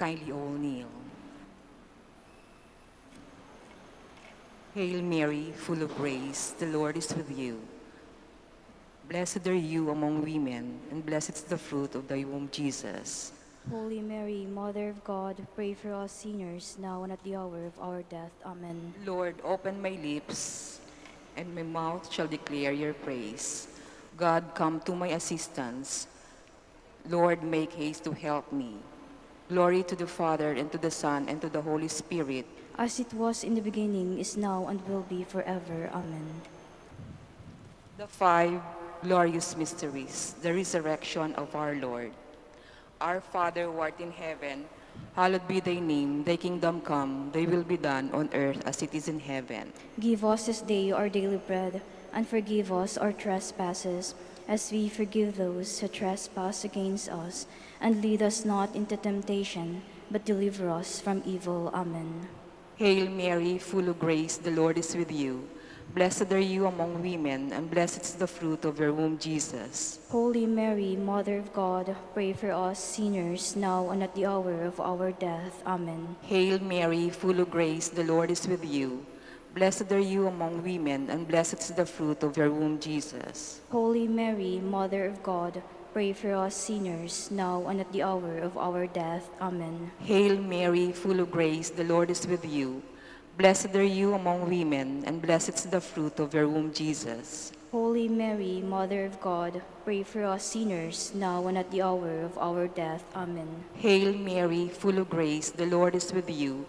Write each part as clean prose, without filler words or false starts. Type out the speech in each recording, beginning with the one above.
Kindly all kneel. Hail Mary, full of grace, the Lord is with you. Blessed are you among women, and blessed is the fruit of thy womb, Jesus. Holy Mary, Mother of God, pray for us sinners, now and at the hour of our death. Amen. Lord, open my lips, and my mouth shall declare your praise. God, come to my assistance. Lord, make haste to help me. Glory to the Father, and to the Son, and to the Holy Spirit. As it was in the beginning, is now, and will be forever. Amen. The five glorious mysteries, the resurrection of our Lord. Our Father who art in heaven, hallowed be thy name. Thy kingdom come, thy will be done on earth as it is in heaven. Give us this day our daily bread, and forgive us our trespasses, as we forgive those who trespass against us. And lead us not into temptation, but deliver us from evil. Amen. Hail Mary, full of grace, the Lord is with you. Blessed are you among women, and blessed is the fruit of your womb, Jesus. Holy Mary, Mother of God, pray for us sinners, now and at the hour of our death. Amen. Hail Mary, full of grace, the Lord is with you. Blessed are you among women, and blessed is the fruit of your womb, Jesus. Holy Mary, Mother of God, pray for us sinners, now and at the hour of our death. Amen. Hail Mary, full of grace, the Lord is with you. Blessed are you among women, and blessed is the fruit of your womb, Jesus. Holy Mary, Mother of God, pray for us sinners, now and at the hour of our death. Amen. Hail Mary, full of grace, the Lord is with you.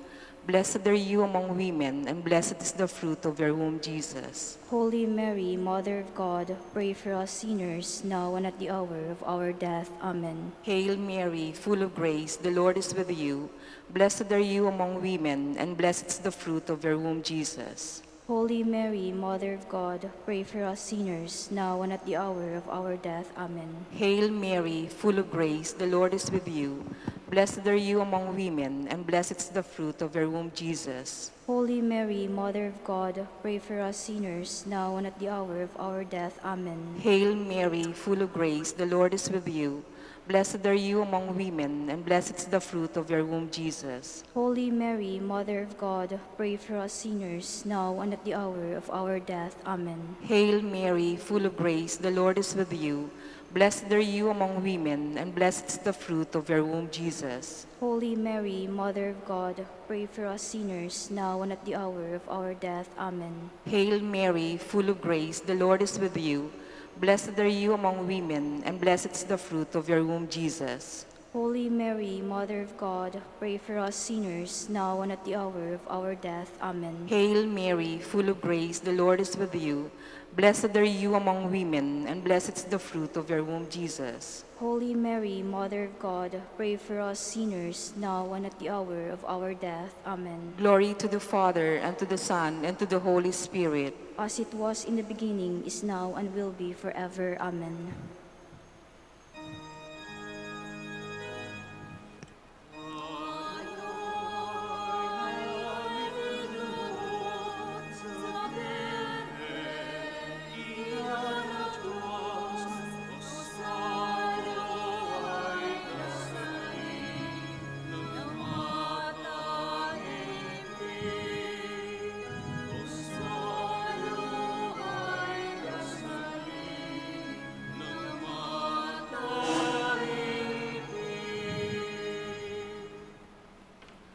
Blessed are you among women, and blessed is the fruit of your womb, Jesus. Holy Mary, Mother of God, pray for us sinners, now and at the hour of our death. Amen. Hail Mary, full of grace, the Lord is with you. Blessed are you among women, and blessed is the fruit of your womb, Jesus. Holy Mary, Mother of God, pray for us sinners, now and at the hour of our death. Amen. Hail Mary, full of grace, the Lord is with you. Blessed are you among women, and blessed is the fruit of your womb, Jesus. Holy Mary, Mother of God, pray for us sinners, now and at the hour of our death. Amen. Hail Mary, full of grace, the Lord is with you. Blessed are you among women, and blessed is the fruit of your womb, Jesus. Holy Mary, Mother of God, pray for us sinners, now and at the hour of our death. Amen. Hail Mary, full of grace, the Lord is with you. Blessed are you among women, and blessed is the fruit of your womb, Jesus. Holy Mary, Mother of God, pray for us sinners, now and at the hour of our death. Amen. Hail Mary, full of grace, the Lord is with you. Blessed are you among women, and blessed is the fruit of your womb, Jesus. Holy Mary, Mother of God, pray for us sinners, now and at the hour of our death. Amen. Hail Mary, full of grace, the Lord is with you. Blessed are you among women, and blessed is the fruit of your womb, Jesus. Holy Mary, Mother of God, pray for us sinners, now and at the hour of our death. Amen. Glory to the Father, and to the Son, and to the Holy Spirit. As it was in the beginning, is now, and will be forever. Amen.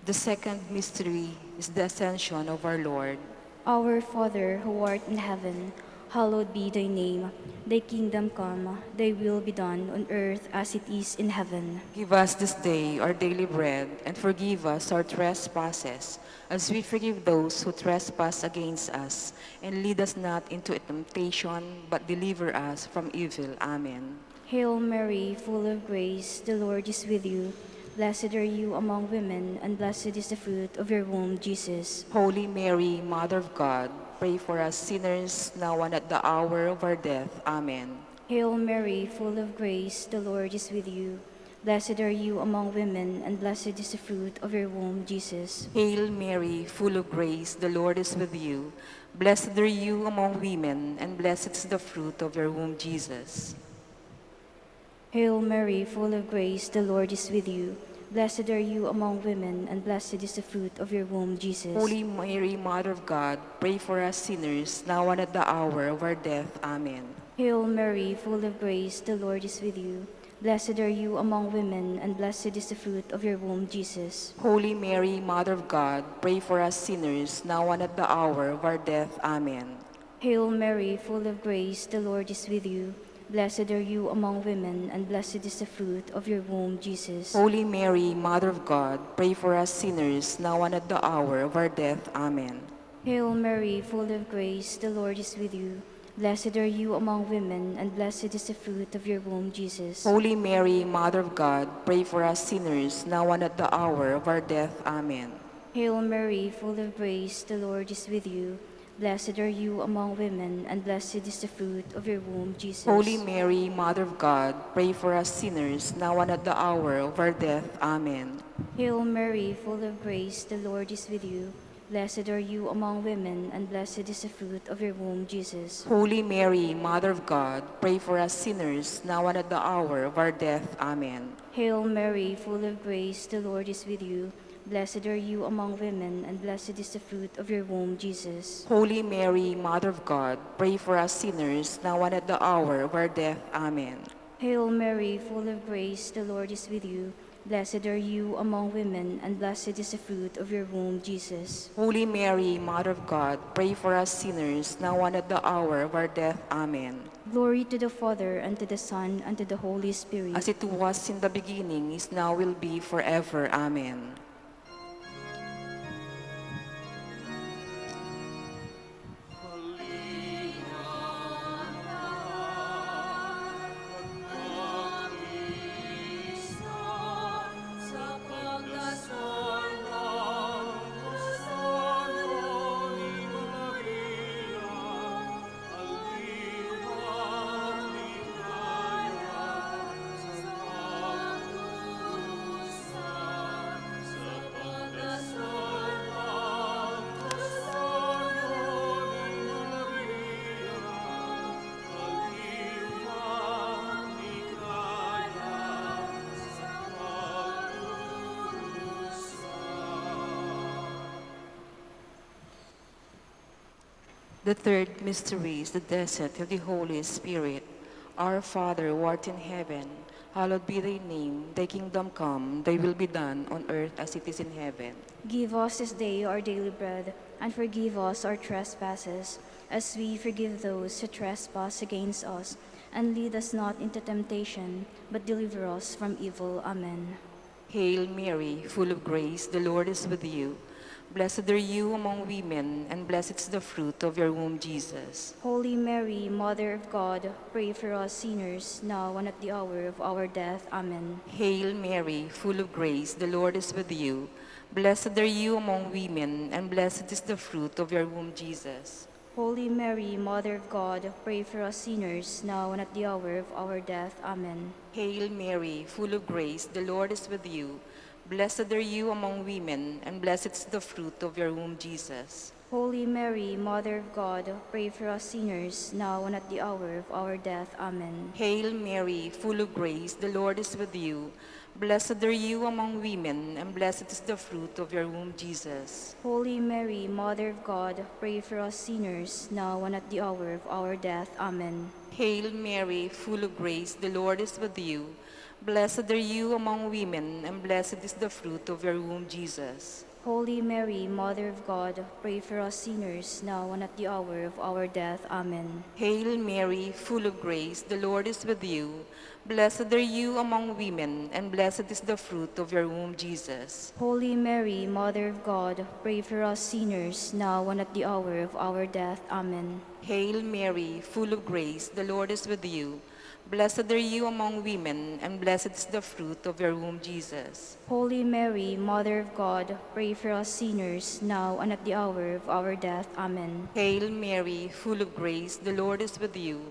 The second mystery is the ascension of our Lord. Our Father, who art in heaven, hallowed be thy name. Thy kingdom come, thy will be done on earth as it is in heaven. Give us this day our daily bread, and forgive us our trespasses, as we forgive those who trespass against us. And lead us not into temptation, but deliver us from evil. Amen. Hail Mary, full of grace, the Lord is with you. Blessed are you among women, and blessed is the fruit of your womb, Jesus. Holy Mary, Mother of God, pray for us sinners, now and at the hour of our death. Amen. Hail Mary, full of grace, the Lord is with you. Blessed are you among women, and blessed is the fruit of your womb, Jesus. Hail Mary, full of grace, the Lord is with you. Blessed are you among women, and blessed is the fruit of your womb, Jesus. Hail Mary, full of grace, the Lord is with you. Blessed are you among women, and blessed is the fruit of your womb, Jesus. Holy Mary, Mother of God, pray for us sinners, now and at the hour of our death. Amen. Hail Mary, full of grace, the Lord is with you. Blessed are you among women, and blessed is the fruit of your womb, Jesus. Holy Mary, Mother of God, pray for us sinners, now and at the hour of our death. Amen. Hail Mary, full of grace, the Lord is with you. Blessed are you among women, and blessed is the fruit of your womb, Jesus. Holy Mary, Mother of God, pray for us sinners, now and at the hour of our death. Amen. Hail Mary, full of grace, the Lord is with you. Blessed are you among women, and blessed is the fruit of your womb, Jesus. Holy Mary, Mother of God, pray for us sinners, now and at the hour of our death. Amen. Hail Mary, full of grace, the Lord is with you. Blessed are you among women, and blessed is the fruit of your womb, Jesus. Holy Mary, Mother of God, pray for us sinners, now and at the hour of our death. Amen. Hail Mary, full of grace, the Lord is with you. Blessed are you among women, and blessed is the fruit of your womb, Jesus. Holy Mary, Mother of God, pray for us sinners, now and at the hour of our death. Amen. Hail Mary, full of grace, the Lord is with you. Blessed are you among women, and blessed is the fruit of your womb, Jesus. Holy Mary, Mother of God, pray for us sinners, now and at the hour of our death. Amen. Hail Mary, full of grace, the Lord is with you. Blessed are you among women, and blessed is the fruit of your womb, Jesus. Holy Mary, Mother of God, pray for us sinners, now and at the hour of our death. Amen. Glory to the Father, and to the Son, and to the Holy Spirit. As it was in the beginning, is now, will be, forever. Amen. The third mystery is the descent of the Holy Spirit. Our Father, who art in heaven, hallowed be thy name. Thy kingdom come, thy will be done on earth as it is in heaven. Give us this day our daily bread, and forgive us our trespasses, as we forgive those who trespass against us. And lead us not into temptation, but deliver us from evil. Amen. Hail Mary, full of grace, the Lord is with you. Blessed are you among women, and blessed is the fruit of your womb, Jesus. Holy Mary, Mother of God, pray for us sinners, now and at the hour of our death. Amen. Hail Mary, full of grace, the Lord is with you. Blessed are you among women, and blessed is the fruit of your womb, Jesus. Holy Mary, Mother of God, pray for us sinners, now and at the hour of our death. Amen. Hail Mary, full of grace, the Lord is with you. Blessed are you among women, and blessed is the fruit of your womb, Jesus. Holy Mary, Mother of God, pray for us sinners, now and at the hour of our death. Amen. Hail Mary, full of grace, the Lord is with you. Blessed are you among women, and blessed is the fruit of your womb, Jesus. Holy Mary, Mother of God, pray for us sinners, now and at the hour of our death. Amen. Hail Mary, full of grace, the Lord is with you. Blessed are you among women, and blessed is the fruit of your womb, Jesus. Holy Mary, Mother of God, pray for us sinners, now and at the hour of our death. Amen. Hail Mary, full of grace, the Lord is with you. Blessed are you among women, and blessed is the fruit of your womb, Jesus. Holy Mary, Mother of God, pray for us sinners, now and at the hour of our death. Amen. Hail Mary, full of grace, the Lord is with you. Blessed are you among women, and blessed is the fruit of your womb, Jesus. Holy Mary, Mother of God, pray for us sinners, now and at the hour of our death. Amen. Hail Mary, full of grace, the Lord is with you.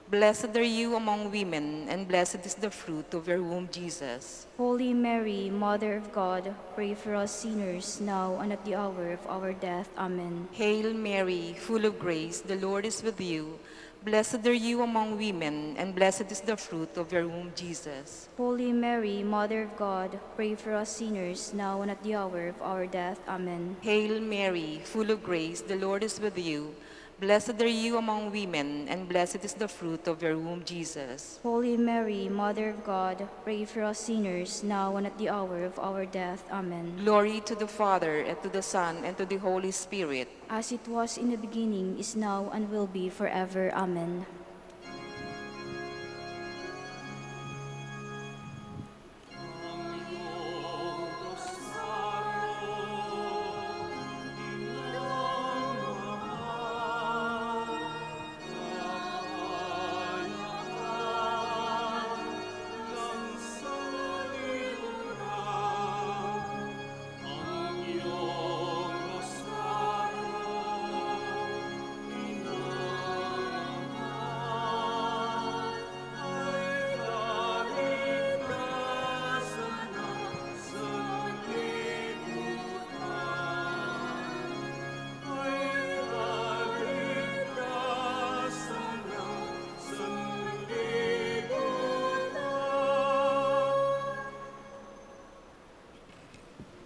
Blessed are you among women, and blessed is the fruit of your womb, Jesus. Holy Mary, Mother of God, pray for us sinners, now and at the hour of our death. Amen. Hail Mary, full of grace, the Lord is with you. Blessed are you among women, and blessed is the fruit of your womb, Jesus. Holy Mary, Mother of God, pray for us sinners, now and at the hour of our death. Amen. Hail Mary, full of grace, the Lord is with you. Blessed are you among women, and blessed is the fruit of your womb, Jesus. Holy Mary, Mother of God, pray for us sinners, now and at the hour of our death. Amen. Glory to the Father, and to the Son, and to the Holy Spirit. As it was in the beginning, is now, and will be forever. Amen.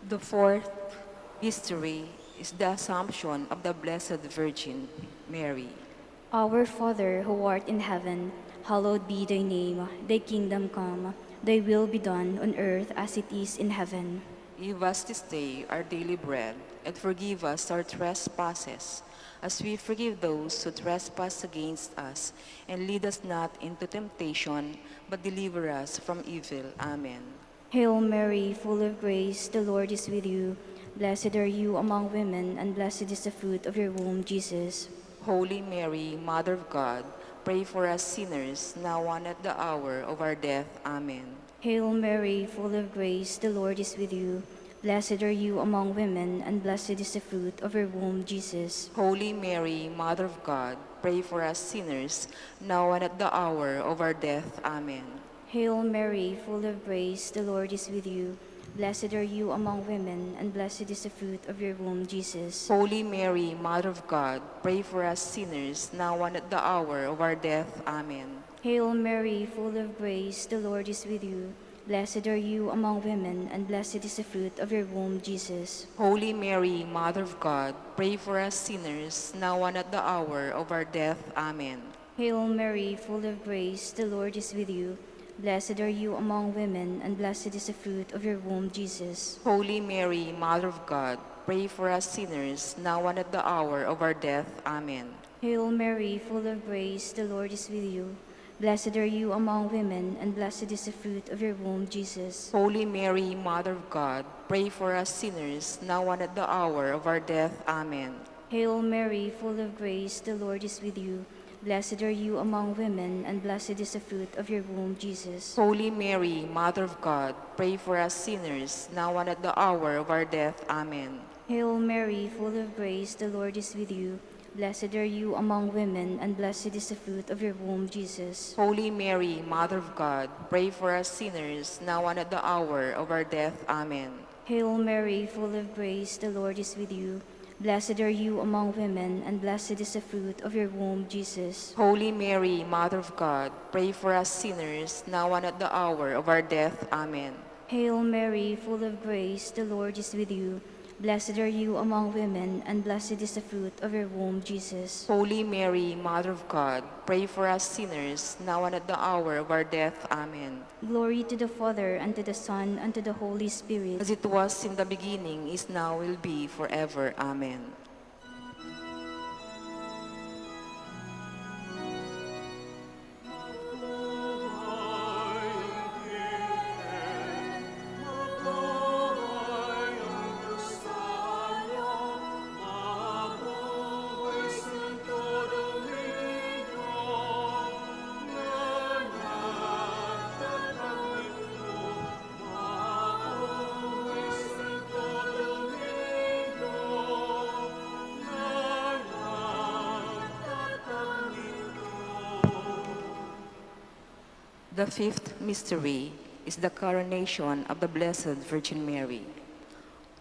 The fourth mystery is the Assumption of the Blessed Virgin Mary. Our Father, who art in heaven, hallowed be thy name. Thy kingdom come, thy will be done on earth as it is in heaven. Give us this day our daily bread, and forgive us our trespasses, as we forgive those who trespass against us. And lead us not into temptation, but deliver us from evil. Amen. Hail Mary, full of grace, the Lord is with you. Blessed are you among women, and blessed is the fruit of your womb, Jesus. Holy Mary, Mother of God, pray for us sinners, now and at the hour of our death. Amen. Hail Mary, full of grace, the Lord is with you. Blessed are you among women, and blessed is the fruit of your womb, Jesus. Holy Mary, Mother of God, pray for us sinners, now and at the hour of our death. Amen. Hail Mary, full of grace, the Lord is with you. Blessed are you among women, and blessed is the fruit of your womb, Jesus. Holy Mary, Mother of God, pray for us sinners, now and at the hour of our death. Amen. Hail Mary, full of grace, the Lord is with you. Blessed are you among women, and blessed is the fruit of your womb, Jesus. Holy Mary, Mother of God, pray for us sinners, now and at the hour of our death. Amen. Hail Mary, full of grace, the Lord is with you. Blessed are you among women, and blessed is the fruit of your womb, Jesus. Holy Mary, Mother of God, pray for us sinners, now and at the hour of our death. Amen. Hail Mary, full of grace, the Lord is with you. Blessed are you among women, and blessed is the fruit of your womb, Jesus. Holy Mary, Mother of God, pray for us sinners, now and at the hour of our death. Amen. Hail Mary, full of grace, the Lord is with you. Blessed are you among women, and blessed is the fruit of your womb, Jesus. Holy Mary, Mother of God, pray for us sinners, now and at the hour of our death. Amen. Hail Mary, full of grace, the Lord is with you. Blessed are you among women, and blessed is the fruit of your womb, Jesus. Holy Mary, Mother of God, pray for us sinners, now and at the hour of our death. Amen. Hail Mary, full of grace, the Lord is with you. Blessed are you among women, and blessed is the fruit of your womb, Jesus. Holy Mary, Mother of God, pray for us sinners, now and at the hour of our death. Amen. Hail Mary, full of grace, the Lord is with you. Blessed are you among women, and blessed is the fruit of your womb, Jesus. Holy Mary, Mother of God, pray for us sinners, now and at the hour of our death. Amen. Glory to the Father, and to the Son, and to the Holy Spirit. As it was in the beginning, is now, will be, forever. Amen. The fifth mystery is the coronation of the Blessed Virgin Mary.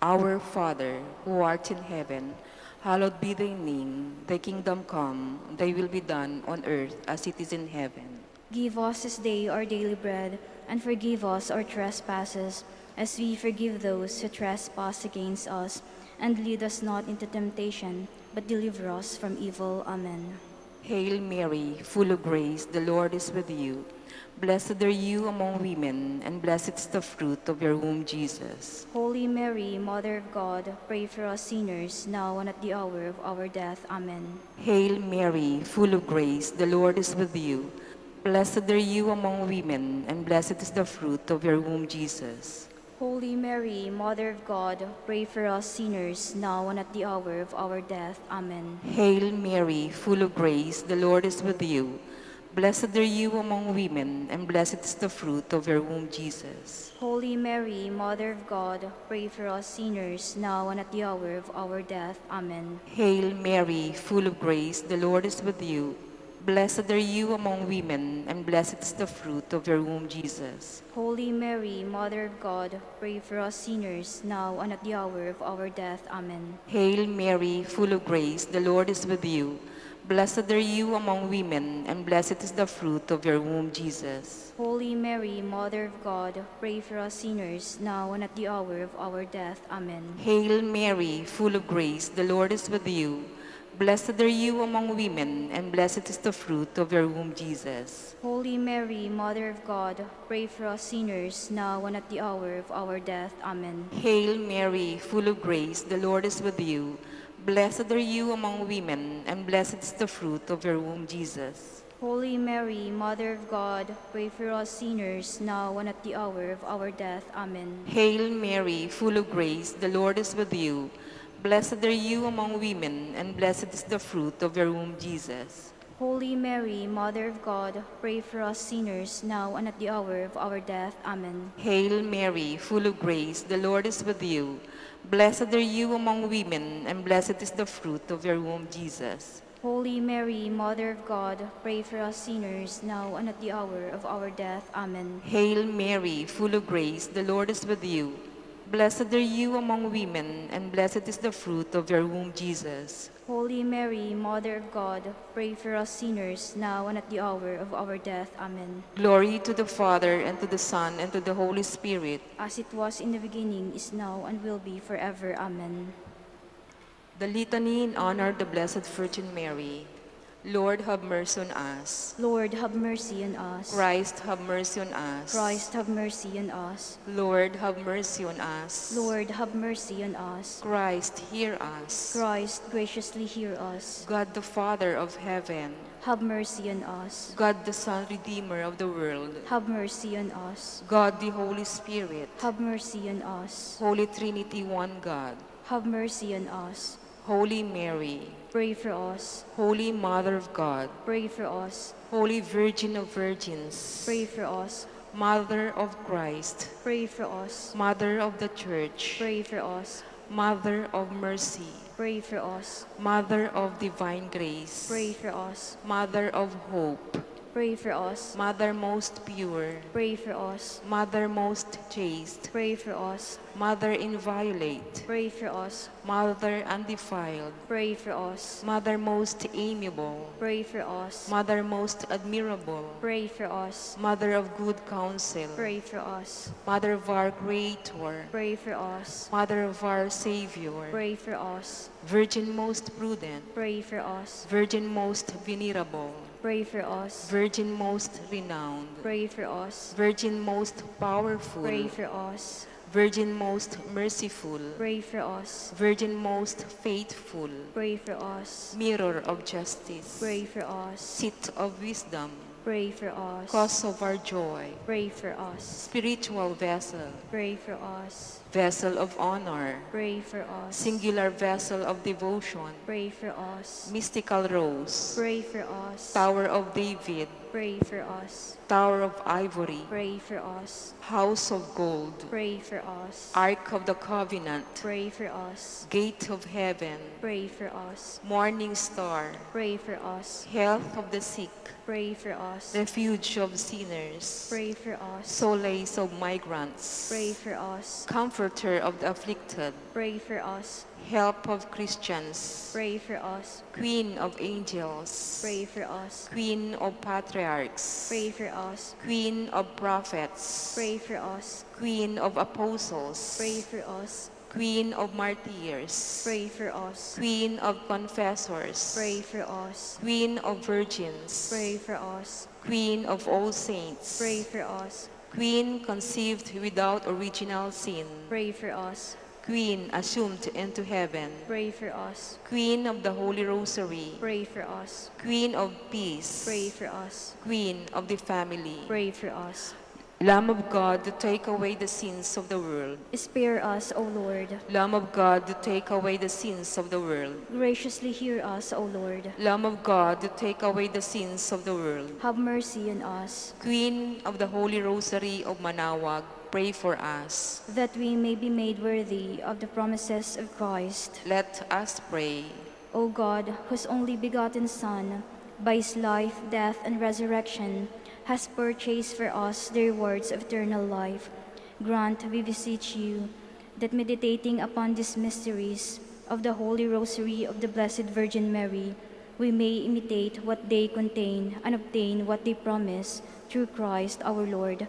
Our Father, who art in heaven, Hallowed be thy name, thy kingdom come, thy will be done on earth as it is in heaven. Give us this day our daily bread, and forgive us our trespasses, as we forgive those who trespass against us. And lead us not into temptation, but deliver us from evil. Amen. Hail Mary, full of grace, the Lord is with you. Blessed are you among women, and blessed is the fruit of your womb, Jesus. Holy Mary, Mother of God, pray for us sinners, now and at the hour of our death. Amen. Hail Mary, full of grace, the Lord is with you. Blessed are you among women, and blessed is the fruit of your womb, Jesus. Holy Mary, Mother of God, pray for us sinners, now and at the hour of our death. Amen. Hail Mary, full of grace, the Lord is with you. Blessed are you among women, and blessed is the fruit of your womb, Jesus. Holy Mary, Mother of God, pray for us sinners, now and at the hour of our death. Amen. Hail Mary, full of grace, the Lord is with you. Blessed are you among women, and blessed is the fruit of your womb, Jesus. Holy Mary, Mother of God, pray for us sinners, now and at the hour of our death. Amen. Hail Mary, full of grace, the Lord is with you. Blessed are you among women, and blessed is the fruit of your womb, Jesus. Holy Mary, Mother of God, pray for us sinners, now and at the hour of our death. Amen. Hail Mary, full of grace, the Lord is with you. Blessed are you among women, and blessed is the fruit of your womb, Jesus. Holy Mary, Mother of God, pray for us sinners, now and at the hour of our death. Amen. Hail Mary, full of grace, the Lord is with you. Blessed are you among women, and blessed is the fruit of your womb, Jesus. Holy Mary, Mother of God, pray for us sinners, now and at the hour of our death. Amen. Hail Mary, full of grace, the Lord is with you. Blessed are you among women, and blessed is the fruit of your womb, Jesus. Holy Mary, Mother of God, pray for us sinners, now and at the hour of our death. Amen. Hail Mary, full of grace, the Lord is with you. Blessed are you among women, and blessed is the fruit of your womb, Jesus. Holy Mary, Mother of God, pray for us sinners, now and at the hour of our death. Amen. Hail Mary, full of grace, the Lord is with you. Blessed are you among women, and blessed is the fruit of your womb, Jesus. Holy Mary, Mother of God, pray for us sinners, now and at the hour of our death. Amen. Glory to the Father, and to the Son, and to the Holy Spirit. As it was in the beginning, is now, and will be forever. Amen. The Litany in honor of the Blessed Virgin Mary. Lord, have mercy on us. Lord, have mercy on us. Christ, have mercy on us. Christ, have mercy on us. Lord, have mercy on us. Lord, have mercy on us. Christ, hear us. Christ, graciously hear us. God the Father of heaven, Have mercy on us. God the Son, Redeemer of the world, Have mercy on us. God the Holy Spirit, Have mercy on us. Holy Trinity, one God, Have mercy on us. Holy Mary, Pray for us. Holy Mother of God, Pray for us. Holy Virgin of Virgins, Pray for us. Mother of Christ, Pray for us. Mother of the Church, Pray for us. Mother of Mercy, Pray for us. Mother of Divine Grace, Pray for us. Mother of Hope, Pray for us. Mother most pure, Pray for us. Mother most chaste, Pray for us. Mother inviolate, Pray for us. Mother undefiled, Pray for us. Mother most amiable, Pray for us. Mother most admirable, Pray for us. Mother of good counsel, Pray for us. Mother of our Creator, Pray for us. Mother of our Savior, Pray for us. Virgin most prudent, Pray for us. Virgin most venerable, Pray for us. Virgin most renowned, Pray for us. Virgin most powerful, Pray for us. Virgin most merciful, Pray for us. Virgin most faithful, Pray for us. Mirror of justice, Pray for us. Seat of wisdom, Pray for us. Cause of our joy, Pray for us. Spiritual vessel, Pray for us. Vessel of honor, Pray for us. Singular vessel of devotion, Pray for us. Mystical rose, Pray for us. Tower of David, Pray for us. Tower of ivory, Pray for us. House of gold, Pray for us. Ark of the covenant, Pray for us. Gate of heaven, Pray for us. Morning star, Pray for us. Health of the sick, Pray for us. Refuge of sinners, Pray for us. solace of migrants, Pray for us. comforter of the afflicted, Pray for us. help of Christians, Pray for us. Queen of angels, Pray for us. Queen of patriarchs, Pray for us. Queen of prophets, Pray for us. Queen of apostles, Pray for us. Queen of martyrs, Pray for us. Queen of confessors, Pray for us. Queen of virgins, Pray for us. Queen of all saints, Pray for us. Queen conceived without original sin, Pray for us. Queen assumed into heaven, Pray for us. Queen of the Holy Rosary, Pray for us. Queen of peace, Pray for us. Queen of the family, Pray for us. Lamb of God to take away the sins of the world, Spare us, O Lord. Lamb of God to take away the sins of the world, Graciously hear us, O Lord. Lamb of God to take away the sins of the world, Have mercy on us, Queen of the Holy Rosary of Manaoag, pray for us. that we may be made worthy of the promises of Christ. Let us pray. O God, whose only begotten Son, by his life, death, and resurrection, has purchased for us the rewards of eternal life, grant, we beseech you, that meditating upon these mysteries of the Holy Rosary of the Blessed Virgin Mary, we may imitate what they contain and obtain what they promise, through Christ our Lord.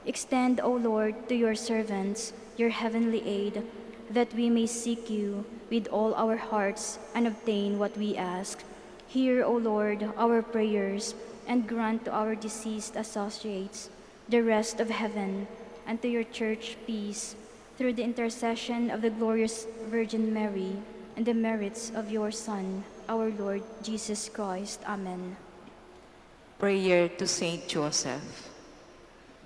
Extend, O Lord, to your servants your heavenly aid, that we may seek you with all our hearts and obtain what we ask. Hear, O Lord, our prayers, and grant to our deceased associates the rest of heaven, and to your church peace, through the intercession of the glorious Virgin Mary, and the merits of your Son, our Lord Jesus Christ. Amen. Prayer to Saint Joseph.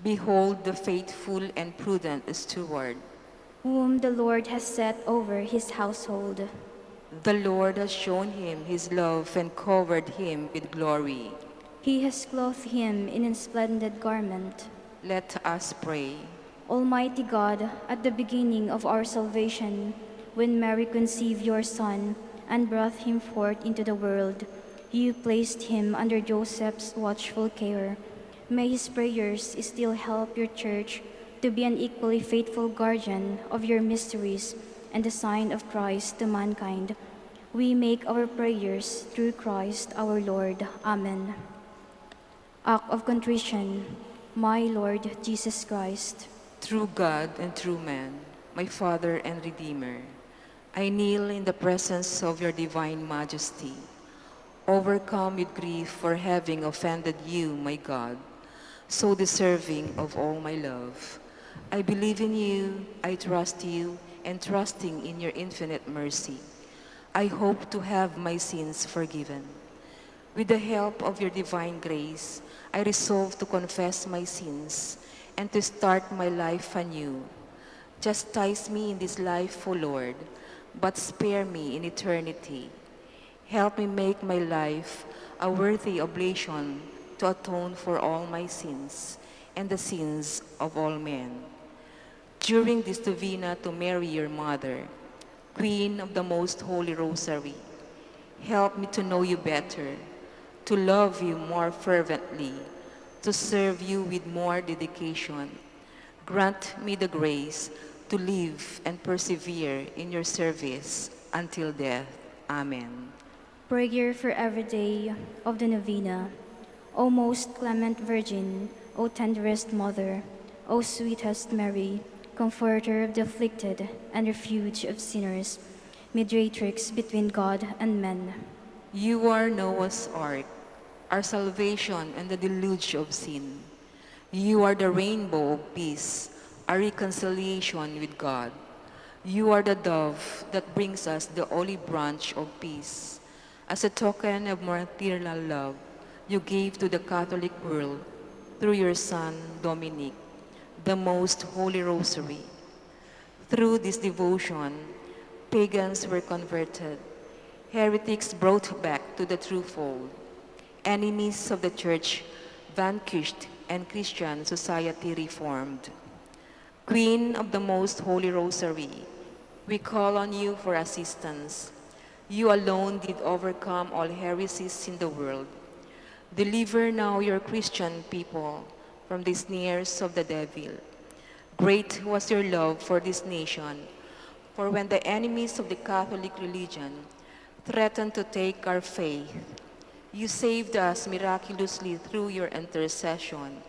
Behold the faithful and prudent steward. Whom the Lord has set over his household. The Lord has shown him his love and covered him with glory. He has clothed him in a splendid garment. Let us pray. Almighty God, at the beginning of our salvation, when Mary conceived your Son and brought him forth into the world, you placed him under Joseph's watchful care. May his prayers still help your Church to be an equally faithful guardian of your mysteries and the sign of Christ to mankind. We make our prayers through Christ our Lord. Amen. Act of contrition. My Lord Jesus Christ, True God and true man, my Father and Redeemer, I kneel in the presence of your divine majesty, overcome with grief for having offended you, my God, so deserving of all my love. I believe in you, I trust you, and trusting in your infinite mercy, I hope to have my sins forgiven. With the help of your divine grace, I resolve to confess my sins and to start my life anew. Chastise me in this life, O Lord, but spare me in eternity. Help me make my life a worthy oblation to atone for all my sins and the sins of all men. During this novena to Mary, your Mother, Queen of the Most Holy Rosary, help me to know you better, to love you more fervently, to serve you with more dedication. Grant me the grace to live and persevere in your service until death. Amen. prayer for every day of the novena. O most clement Virgin, O tenderest Mother, O sweetest Mary, Comforter of the afflicted and refuge of sinners, mediatrix between God and men. You are Noah's ark, our salvation and the deluge of sin. You are the rainbow of peace, our reconciliation with God. You are the dove that brings us the olive branch of peace. As a token of martyrial love, you gave to the Catholic world, through your Son, Dominic, the most holy rosary. Through this devotion, pagans were converted, heretics brought back to the true fold, enemies of the Church vanquished, and Christian society reformed. Queen of the most holy rosary, we call on you for assistance. You alone did overcome all heresies in the world. Deliver now your Christian people from the snares of the devil. Great was your love for this nation, for when the enemies of the Catholic religion threatened to take our faith, you saved us miraculously through your intercession,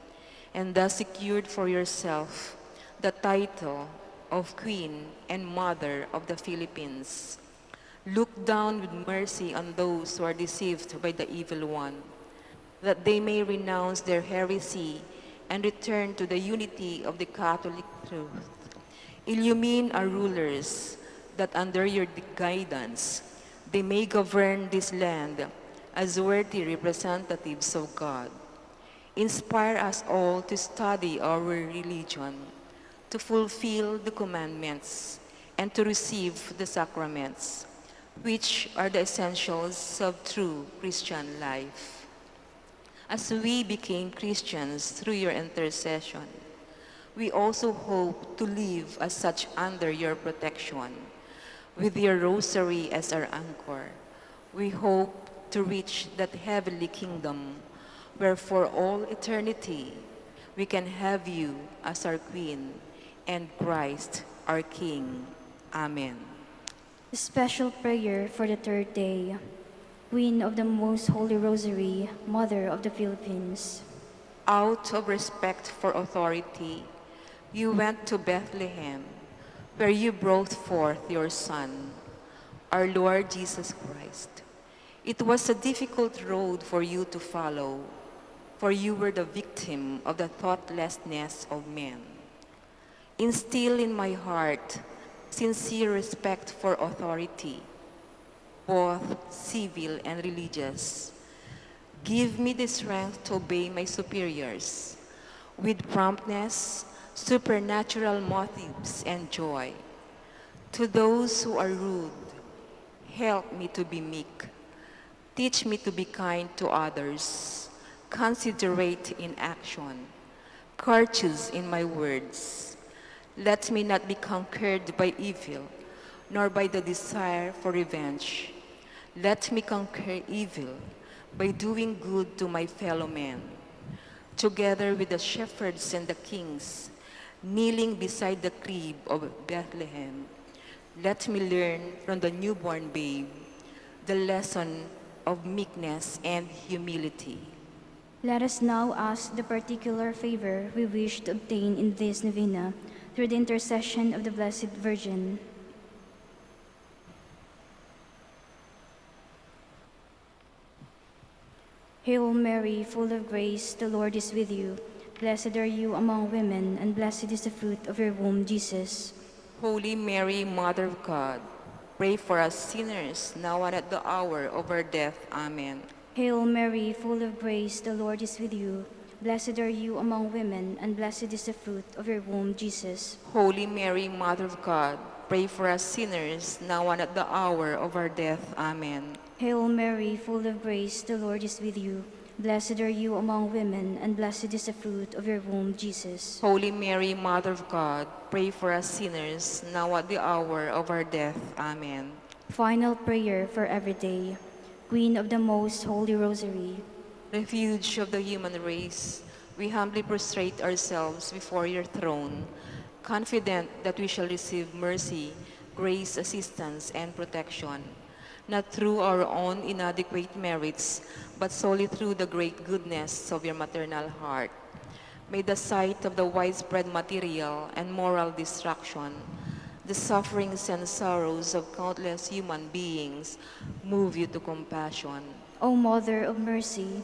and thus secured for yourself the title of Queen and Mother of the Philippines. Look down with mercy on those who are deceived by the evil one, that they may renounce their heresy and return to the unity of the Catholic truth. Illumine our rulers, that under your guidance they may govern this land as worthy representatives of God. Inspire us all to study our religion, to fulfill the commandments, and to receive the sacraments, which are the essentials of true Christian life. As we became Christians through your intercession, we also hope to live as such under your protection. With your rosary as our anchor, we hope to reach that heavenly kingdom where for all eternity we can have you as our Queen and Christ our King. Amen. A special prayer for the third day. Queen of the Most Holy Rosary, Mother of the Philippines. Out of respect for authority, you went to Bethlehem, where you brought forth your Son, our Lord Jesus Christ. It was a difficult road for you to follow, for you were the victim of the thoughtlessness of men. Instill in my heart sincere respect for authority, both civil and religious. Give me the strength to obey my superiors with promptness, supernatural motives, and joy. To those who are rude, help me to be meek. Teach me to be kind to others, considerate in action, courteous in my words. Let me not be conquered by evil, nor by the desire for revenge. Let me conquer evil by doing good to my fellow men. Together with the shepherds and the kings, kneeling beside the crib of Bethlehem, let me learn from the newborn babe the lesson of meekness and humility. Let us now ask the particular favor we wish to obtain in this novena through the intercession of the Blessed Virgin. Hail Mary, full of grace, the Lord is with you. Blessed are you among women, and blessed is the fruit of your womb, Jesus. Holy Mary, Mother of God, pray for us sinners, now and at the hour of our death. Amen. Hail Mary, full of grace, the Lord is with you. Blessed are you among women, and blessed is the fruit of your womb, Jesus. Holy Mary, Mother of God, pray for us sinners, now and at the hour of our death. Amen. Hail Mary, full of grace, the Lord is with you. Blessed are you among women, and blessed is the fruit of your womb, Jesus. Holy Mary, Mother of God, pray for us sinners, now at the hour of our death. Amen. Final prayer for every day. Queen of the Most Holy Rosary, Refuge of the human race, we humbly prostrate ourselves before your throne, confident that we shall receive mercy, grace, assistance, and protection, not through our own inadequate merits, but solely through the great goodness of your maternal heart. May the sight of the widespread material and moral destruction, the sufferings and sorrows of countless human beings move you to compassion. O Mother of Mercy,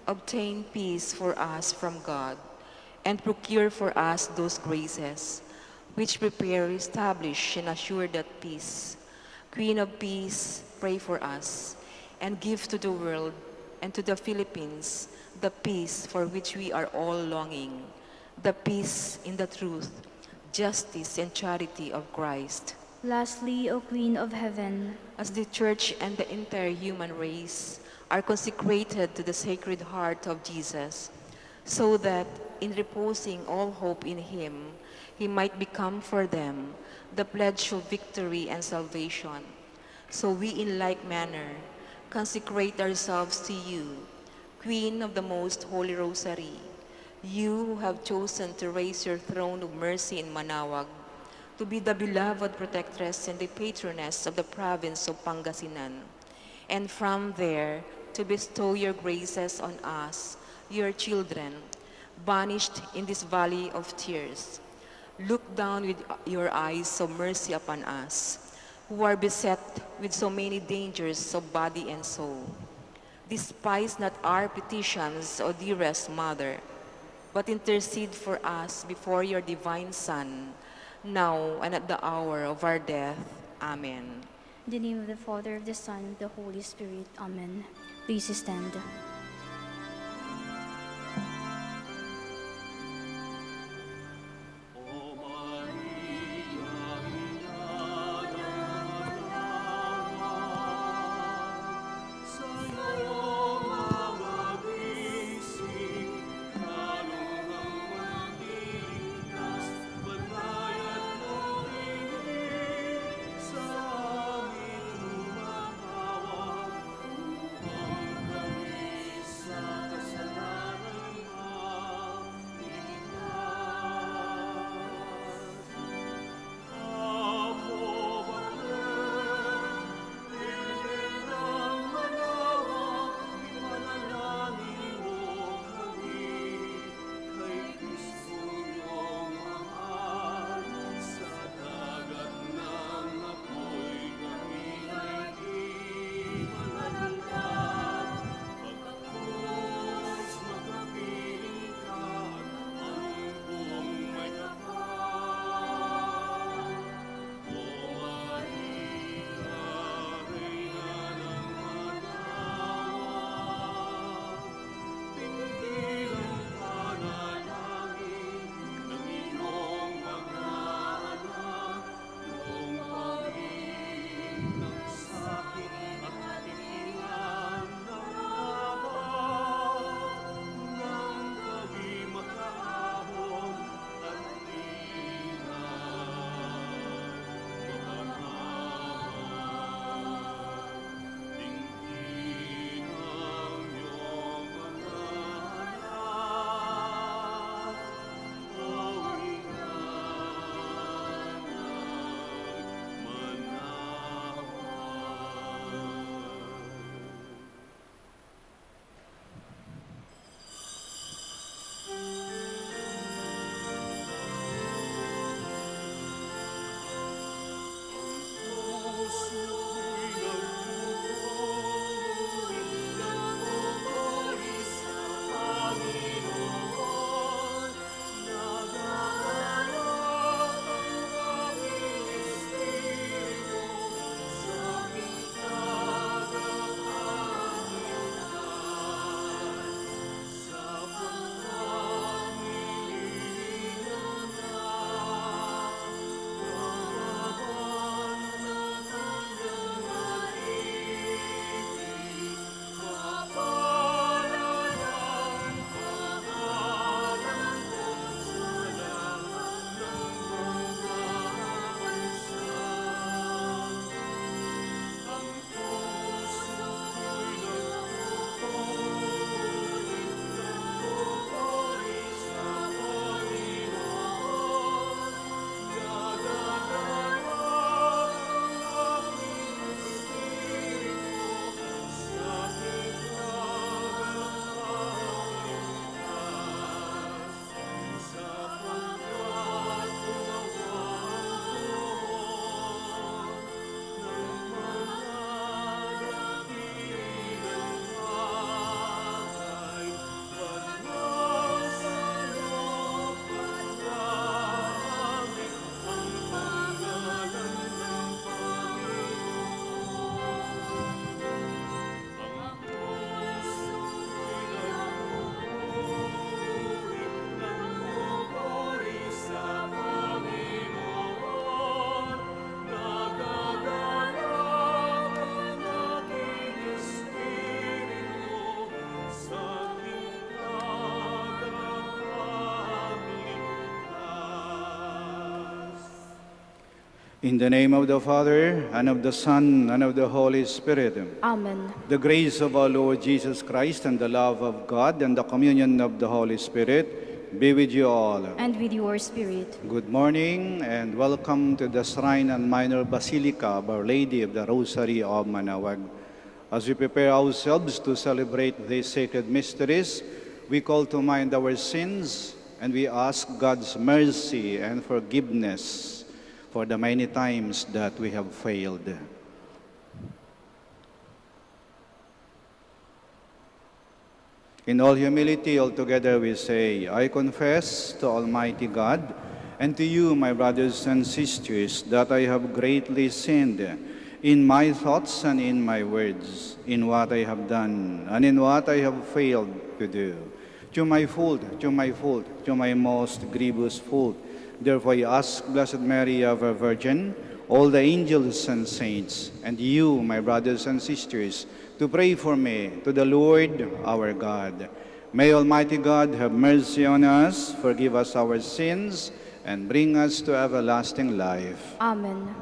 Obtain peace for us from God, and procure for us those graces which prepare, establish, and assure that peace. Queen of Peace, pray for us, and give to the world and to the Philippines the peace for which we are all longing, the peace in the truth, justice, and charity of Christ. lastly, O Queen of Heaven, As the Church and the entire human race are consecrated to the Sacred Heart of Jesus, so that in reposing all hope in Him, He might become for them the pledge of victory and salvation. So we in like manner consecrate ourselves to you, Queen of the Most Holy Rosary, you who have chosen to raise your throne of mercy in Manaoag, to be the beloved protectress and the patroness of the province of Pangasinan, and from there to bestow your graces on us, your children, banished in this valley of tears. Look down with your eyes of mercy upon us, who are beset with so many dangers of body and soul. Despise not our petitions, O dearest Mother, but intercede for us before your divine Son, now and at the hour of our death. Amen. In the name of the Father, of the Son, and of the Holy Spirit. Amen. Please stand. In the name of the Father, and of the Son, and of the Holy Spirit. Amen. The grace of our Lord Jesus Christ, and the love of God, and the communion of the Holy Spirit be with you all. And with your spirit. Good morning, and welcome to the Shrine and Minor Basilica of Our Lady of the Rosary of Manaoag. As we prepare ourselves to celebrate these sacred mysteries, we call to mind our sins, and we ask God's mercy and forgiveness for the many times that we have failed. In all humility, altogether we say, I confess to Almighty God and to you, my brothers and sisters, that I have greatly sinned in my thoughts and in my words, in what I have done and in what I have failed to do. To my fault, to my most grievous fault. Therefore I ask Blessed Mary, ever Virgin, all the angels and saints, and you, my brothers and sisters, to pray for me to the Lord our God. May Almighty God have mercy on us, forgive us our sins, and bring us to everlasting life. Amen.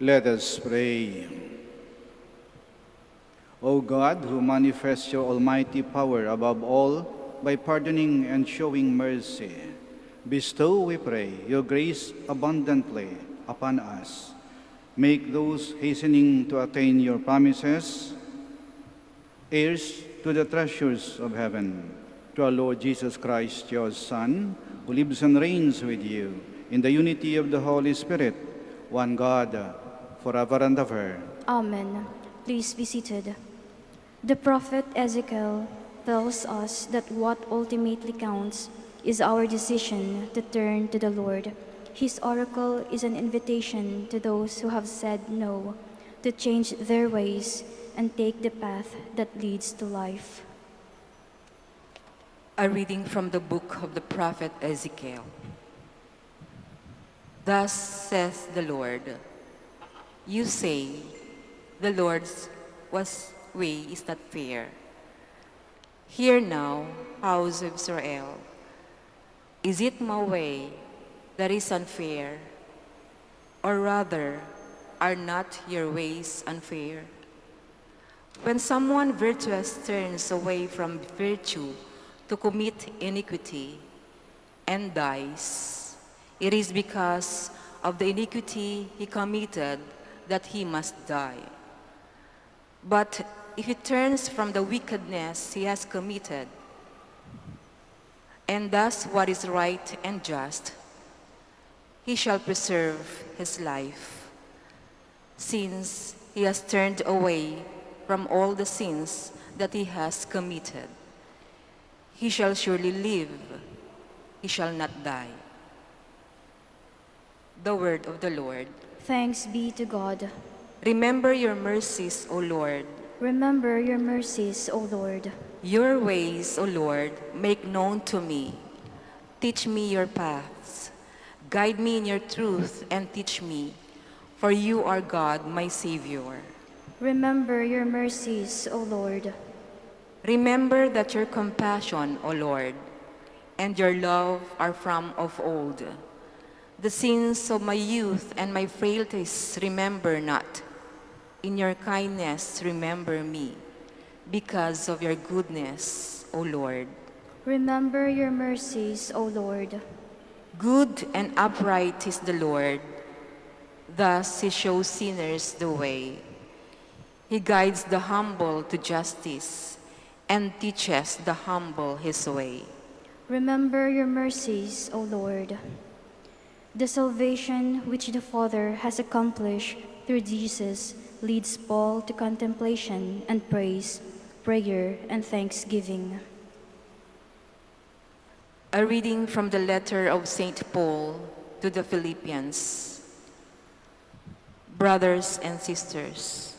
Let us pray. O God, who manifests your almighty power above all by pardoning and showing mercy, bestow, we pray, your grace abundantly upon us. Make those hastening to attain your promises heirs to the treasures of heaven. To our Lord Jesus Christ, your Son, who lives and reigns with you in the unity of the Holy Spirit, one God, forever and ever. Amen. Please be seated. The prophet Ezekiel tells us that what ultimately counts is our decision to turn to the Lord. His oracle is an invitation to those who have said no, to change their ways and take the path that leads to life. A reading from the book of the prophet Ezekiel. Thus says the Lord, you say, the Lord's way is not fair. Hear now, house of Israel, is it my way that is unfair? Or rather, are not your ways unfair? When someone virtuous turns away from virtue to commit iniquity and dies, it is because of the iniquity he committed that he must die. But if he turns from the wickedness he has committed and does what is right and just, he shall preserve his life, since he has turned away from all the sins that he has committed. He shall surely live, he shall not die. The word of the Lord. Thanks be to God. Remember your mercies, O Lord. Remember your mercies, O Lord. Your ways, O Lord, make known to me. Teach me your paths. Guide me in your truth and teach me, for you are God, my Savior. Remember your mercies, O Lord. Remember that your compassion, O Lord, and your love are from of old. The sins of my youth and my frailties remember not. In your kindness remember me, because of your goodness, O Lord. Remember your mercies, O Lord. Good and upright is the Lord. Thus he shows sinners the way. He guides the humble to justice and teaches the humble his way. Remember your mercies, O Lord. The salvation which the Father has accomplished through Jesus leads Paul to contemplation and praise, prayer and thanksgiving. A reading from the letter of St. Paul to the Philippians. Brothers and sisters,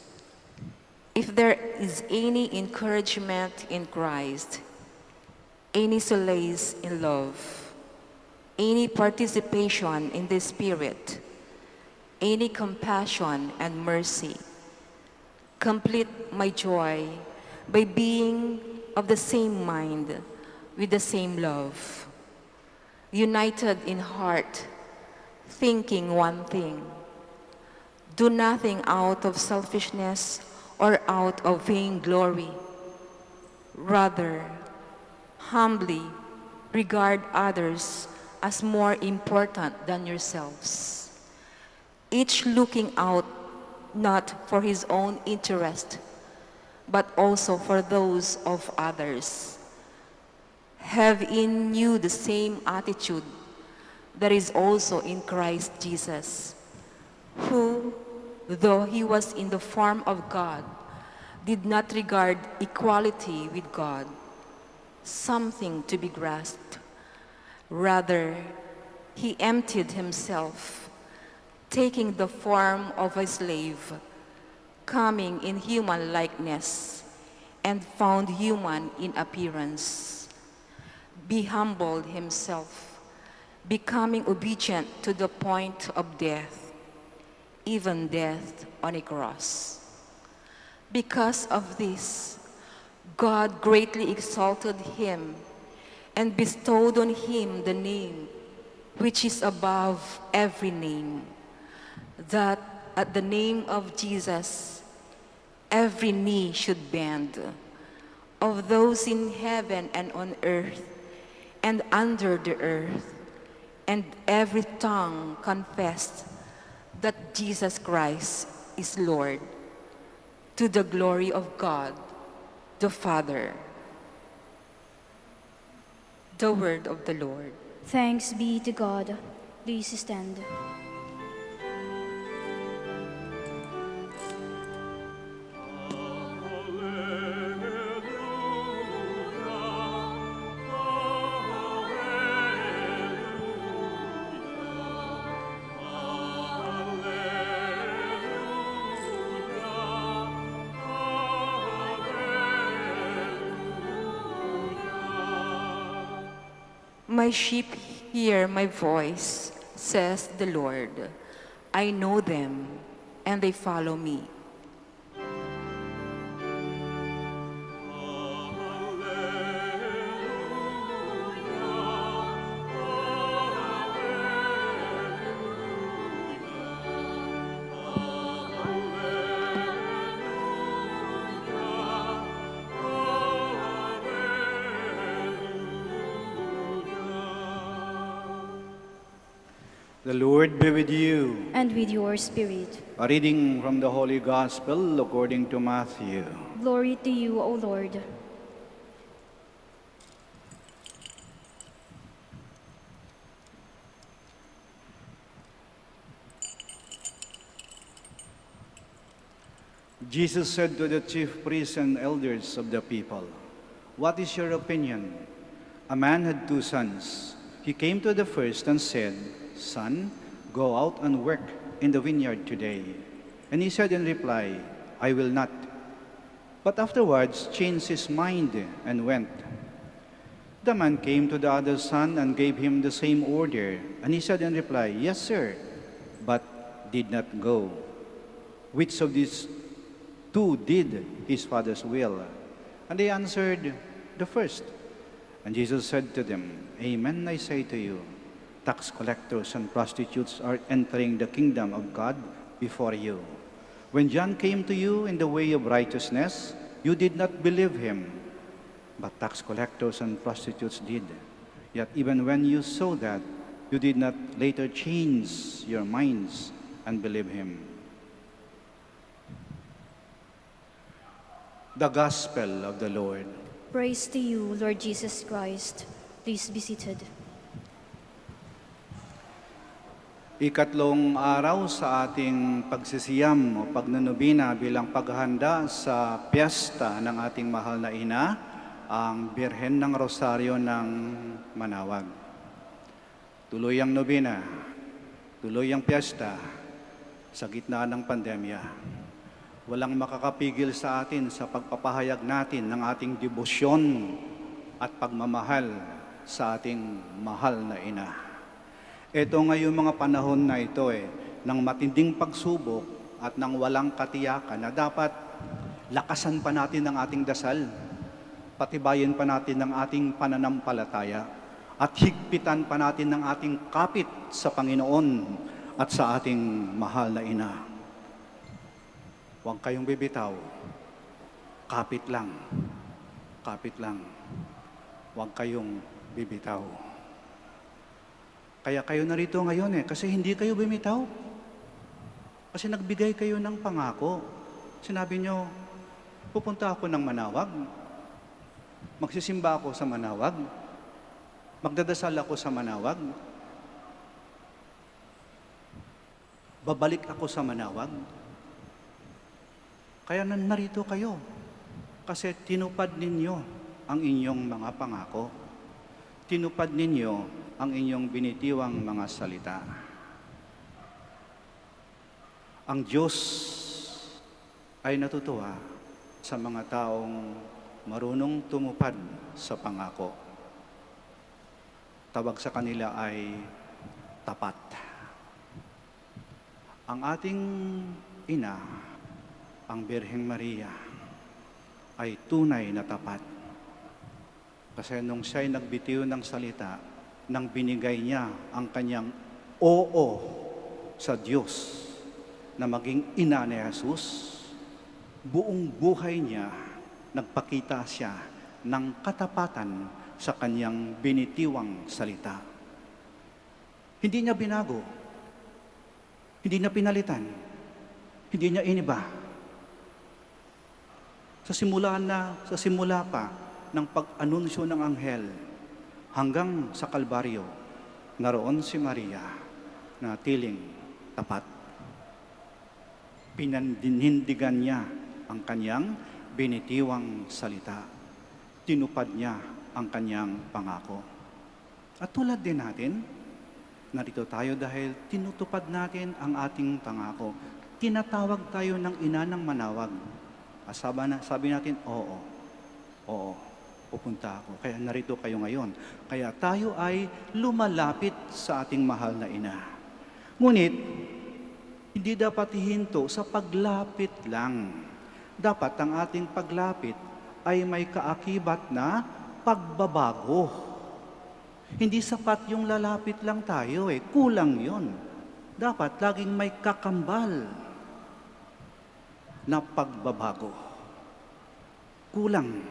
if there is any encouragement in Christ, any solace in love, any participation in the Spirit, any compassion and mercy, complete my joy by being of the same mind, with the same love, united in heart, thinking one thing. Do nothing out of selfishness or out of vainglory. Rather, humbly regard others as more important than yourselves, each looking out not for his own interest, but also for those of others. Have in you the same attitude that is also in Christ Jesus, who, though he was in the form of God, did not regard equality with God something to be grasped. Rather, he emptied himself, taking the form of a slave, coming in human likeness, and found human in appearance. He humbled himself, becoming obedient to the point of death, even death on a cross. Because of this, God greatly exalted him and bestowed on him the name which is above every name, that at the name of Jesus every knee should bend, of those in heaven and on earth and under the earth, and every tongue confess that Jesus Christ is Lord, to the glory of God the Father. The word of the Lord. Thanks be to God. Please stand. My sheep hear my voice, says the Lord. I know them, and they follow me. The Lord be with you. And with your spirit. A reading from the Holy Gospel according to Matthew. Glory to you, O Lord. Jesus said to the chief priests and elders of the people, "What is your opinion? A man had 2 sons. He came to the first and said, 'Son, go out and work in the vineyard today.' And he said in reply, 'I will not.' But afterwards changed his mind and went. The man came to the other son and gave him the same order. And he said in reply, 'Yes, sir,' but did not go. Which of these 2 did his father's will?" And they answered, "The first." And Jesus said to them, "Amen, I say to you, tax collectors and prostitutes are entering the kingdom of God before you. When John came to you in the way of righteousness, you did not believe him, but tax collectors and prostitutes did. Yet even when you saw that, you did not later change your minds and believe him." The Gospel of the Lord. Praise to you, Lord Jesus Christ. Please be seated. Ikatlong araw sa ating pagsisiyam o pagnanubina bilang paghahanda sa piyesta ng ating mahal na ina, ang Birhen ng Rosaryo ng Manaoag. Tuloy ang nobina, tuloy ang piyesta sa gitna ng pandemya. Walang makakapigil sa atin sa pagpapahayag natin ng ating debosyon at pagmamahal sa ating mahal na ina. Ito ngayong mga panahon na ito ng matinding pagsubok at ng walang katiyakan na dapat lakasan pa natin ang ating dasal, patibayin pa natin ang ating pananampalataya, at higpitan pa natin ang ating kapit sa Panginoon at sa ating mahal na ina. Huwag kayong bibitaw, kapit lang, kapit lang. Huwag kayong bibitaw. Kaya kayo narito ngayon kasi hindi kayo bumitaw. Kasi nagbigay kayo ng pangako. Sinabi nyo, pupunta ako ng Manaoag, magsisimba ako sa Manaoag, magdadasal ako sa Manaoag, babalik ako sa Manaoag. Kaya narito kayo, kasi tinupad ninyo ang inyong mga pangako. Tinupad ninyo ang inyong binitiwang mga salita. Ang Diyos ay natutuwa sa mga taong marunong tumupad sa pangako. Tawag sa kanila ay tapat. Ang ating ina, ang Birheng Maria, ay tunay na tapat. Kasi nung siya'y nagbitiw ng salita, nang binigay niya ang kanyang oo sa Diyos na maging ina ni Jesus, buong buhay niya nagpakita siya ng katapatan sa kanyang binitiwang salita. Hindi niya binago, hindi niya pinalitan, hindi niya iniba. Sa simula pa ng pag-anunsyo ng anghel, hanggang sa Kalbaryo, naroon si Maria na tiling tapat. Pinanindigan niya ang kanyang binitiwang salita. Tinupad niya ang kanyang pangako. At tulad din natin, narito tayo dahil tinutupad natin ang ating pangako. Tinatawag tayo ng ina ng Manaoag. Sabi natin, oo, oo. pupunta ako. Kaya narito kayo ngayon. Kaya tayo ay lumalapit sa ating mahal na ina. Ngunit, hindi dapat hihinto sa paglapit lang. Dapat ang ating paglapit ay may kaakibat na pagbabago. Hindi sapat yung lalapit lang tayo kulang yon. Dapat laging may kakambal na pagbabago. Kulang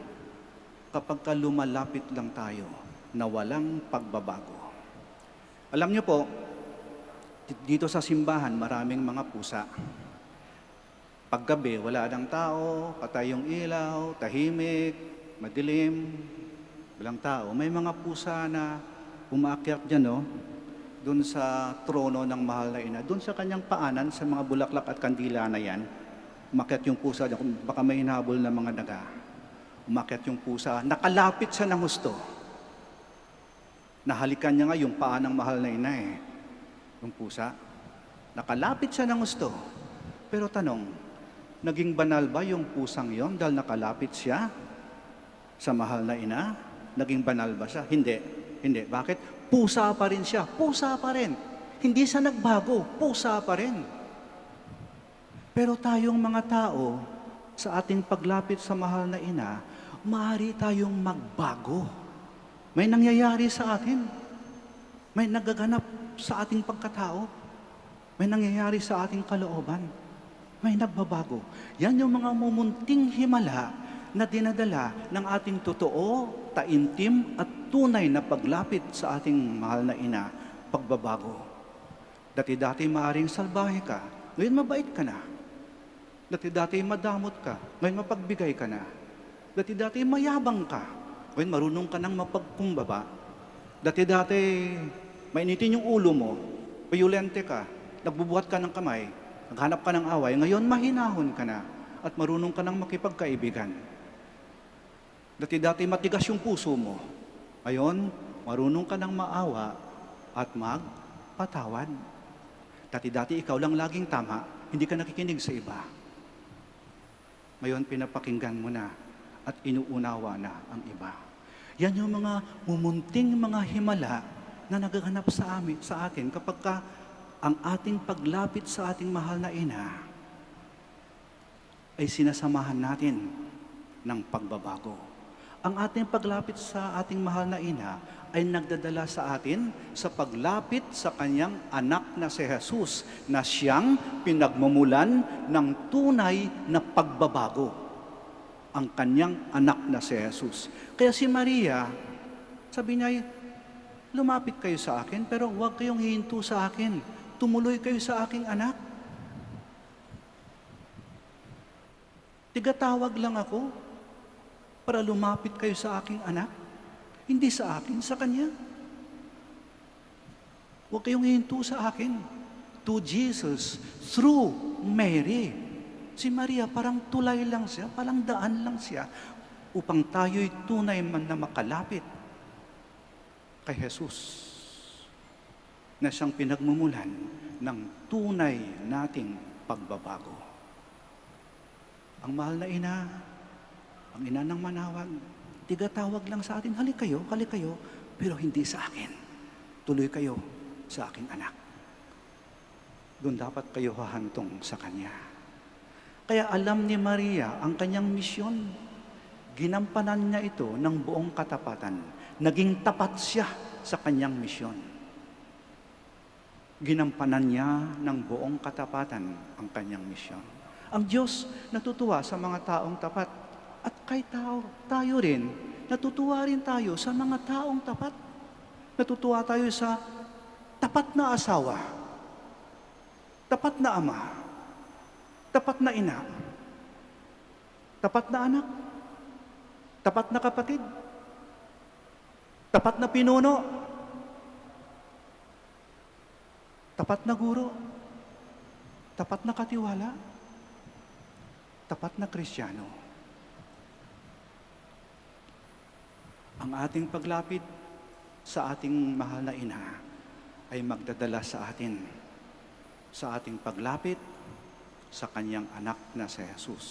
kapag lumalapit lang tayo na walang pagbabago. Alam niyo po, dito sa simbahan, maraming mga pusa. Paggabi, wala ng tao, patay yung ilaw, tahimik, madilim, walang tao. May mga pusa na umaakyat dyan, doon sa trono ng mahal na ina, doon sa kanyang paanan, sa mga bulaklak at kandila na yan, umakyat yung pusa dyan, baka may hinabol na mga daga. Umakyat yung pusa, nakalapit siya ng husto. Nahalikan niya nga yung paa ng mahal na ina yung pusa. Nakalapit siya ng gusto. Pero tanong, naging banal ba yung pusang yon dahil nakalapit siya sa mahal na ina? Naging banal ba siya? Hindi. Hindi. Bakit? Pusa pa rin siya. Pusa pa rin. Hindi siya nagbago. Pusa pa rin. Pero tayong mga tao, sa ating paglapit sa mahal na ina, maaari tayong magbago. May nangyayari sa atin. May nagaganap sa ating pagkatao. May nangyayari sa ating kalooban. May nagbabago. Yan yung mga mumunting himala na dinadala ng ating totoo, taimtim at tunay na paglapit sa ating mahal na ina, pagbabago. Dati-dati maaring salbahe ka, ngayon mabait ka na. Dati-dati madamot ka, ngayon mapagbigay ka na. Dati-dati mayabang ka, ngayon marunong ka nang mapagkumbaba. Dati-dati mainitin yung ulo mo, violente ka, nagbubuhat ka ng kamay, naghanap ka ng away, ngayon mahinahon ka na at marunong ka nang makipagkaibigan. Dati-dati matigas yung puso mo, ngayon marunong ka nang maawa at magpatawad. Dati-dati ikaw lang laging tama, hindi ka nakikinig sa iba. Ngayon pinapakinggan mo na at inuunawa na ang iba. Yan yung mga mumunting mga himala na nagaganap sa atin kapag ang ating paglapit sa ating mahal na ina ay sinasamahan natin ng pagbabago. Ang ating paglapit sa ating mahal na ina ay nagdadala sa atin sa paglapit sa kanyang anak na si Jesus na siyang pinagmumulan ng tunay na pagbabago. Ang kanyang anak na si Jesus. Kaya si Maria, sabi niya, lumapit kayo sa akin, pero huwag kayong hihinto sa akin. Tumuloy kayo sa aking anak. Tigatawag lang ako para lumapit kayo sa aking anak. Hindi sa akin, sa kanya. Huwag kayong hihinto sa akin. To Jesus, through Mary. Si Maria parang tulay lang siya, parang daan lang siya upang tayo'y tunay man na makalapit kay Jesus na siyang pinagmumulan ng tunay nating pagbabago. Ang mahal na ina, ang ina ng Manaoag, tigatawag lang sa atin, halik kayo, pero hindi sa akin. Tuloy kayo sa aking anak. Doon dapat kayo hahantong sa Kanya. Kaya alam ni Maria ang kanyang misyon. Ginampanan niya ito ng buong katapatan. Naging tapat siya sa kanyang misyon. Ginampanan niya ng buong katapatan ang kanyang misyon. Ang Diyos natutuwa sa mga taong tapat. At kay tayo rin, natutuwa rin tayo sa mga taong tapat. Natutuwa tayo sa tapat na asawa, tapat na ama, tapat na ina, tapat na anak, tapat na kapatid, tapat na pinuno, tapat na guro, tapat na katiwala, tapat na Kristiyano. Ang ating paglapit sa ating mahal na ina ay magdadala sa atin sa ating paglapit sa kanyang anak na si Jesus,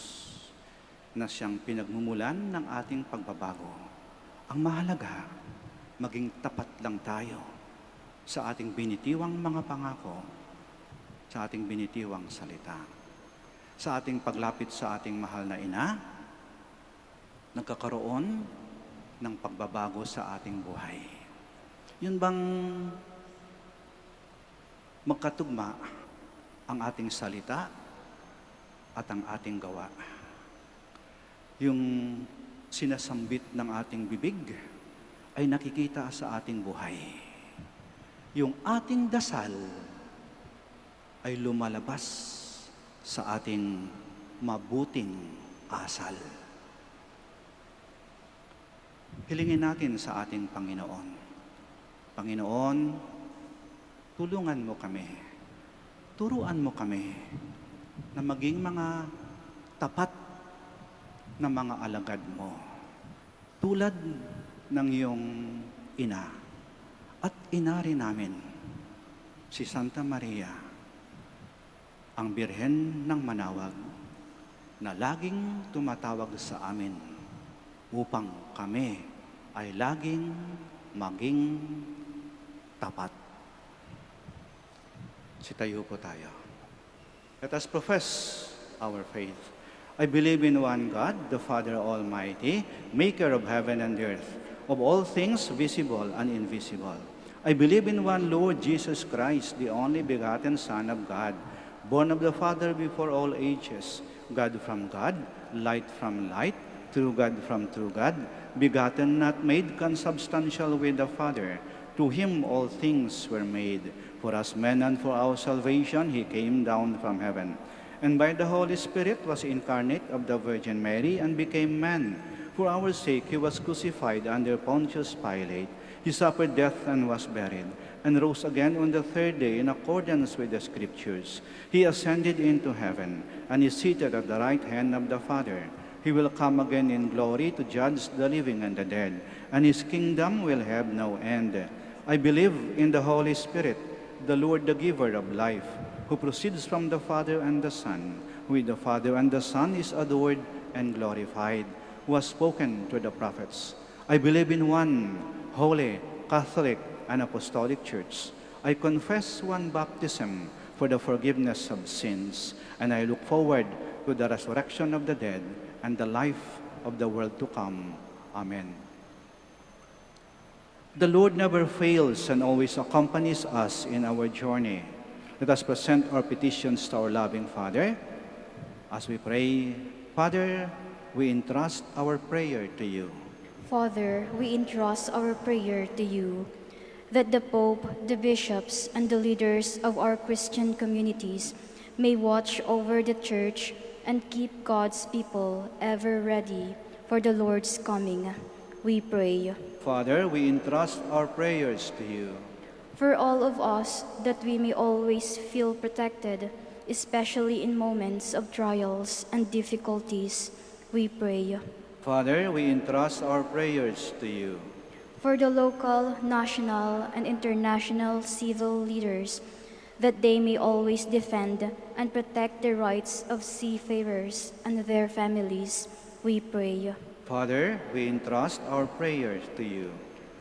na siyang pinagmumulan ng ating pagbabago. Ang mahalaga, maging tapat lang tayo sa ating binitiwang mga pangako, sa ating binitiwang salita, sa ating paglapit sa ating mahal na ina, nagkakaroon ng pagbabago sa ating buhay. Yun bang magkatugma ang ating salita at ang ating gawa? Yung sinasambit ng ating bibig ay nakikita sa ating buhay. Yung ating dasal ay lumalabas sa ating mabuting asal. Hilingin natin sa ating Panginoon. Panginoon, tulungan mo kami. Turuan mo kami na maging mga tapat na mga alagad mo. Tulad ng iyong ina at ina rin namin, si Santa Maria, ang Birhen ng Manaoag, na laging tumatawag sa amin upang kami ay laging maging tapat. Sitayo po tayo. Let us profess our faith. I believe in one God, the Father Almighty, maker of heaven and earth, of all things visible and invisible. I believe in one Lord Jesus Christ, the only begotten Son of God, born of the Father before all ages, God from God, light from light, true God from true God, begotten, not made, consubstantial with the Father. To him all things were made. For us men and for our salvation, he came down from heaven. And by the Holy Spirit was incarnate of the Virgin Mary and became man. For our sake he was crucified under Pontius Pilate. He suffered death and was buried, and rose again on the third day in accordance with the Scriptures. He ascended into heaven, and is seated at the right hand of the Father. He will come again in glory to judge the living and the dead, and his kingdom will have no end. I believe in the Holy Spirit, the Lord, the giver of life, who proceeds from the Father and the Son, who with the Father and the Son is adored and glorified, who has spoken to the prophets. I believe in one holy, Catholic, and Apostolic Church. I confess one baptism for the forgiveness of sins, and I look forward to the resurrection of the dead and the life of the world to come. Amen. The Lord never fails and always accompanies us in our journey. Let us present our petitions to our loving Father. As we pray, Father, we entrust our prayer to you. Father, we entrust our prayer to you, that the Pope, the bishops, and the leaders of our Christian communities may watch over the Church and keep God's people ever ready for the Lord's coming. We pray. Father, we entrust our prayers to you. For all of us, that we may always feel protected, especially in moments of trials and difficulties, we pray. Father, we entrust our prayers to you. For the local, national, and international civil leaders, that they may always defend and protect the rights of seafarers and their families, we pray. Father, we entrust our prayers to you.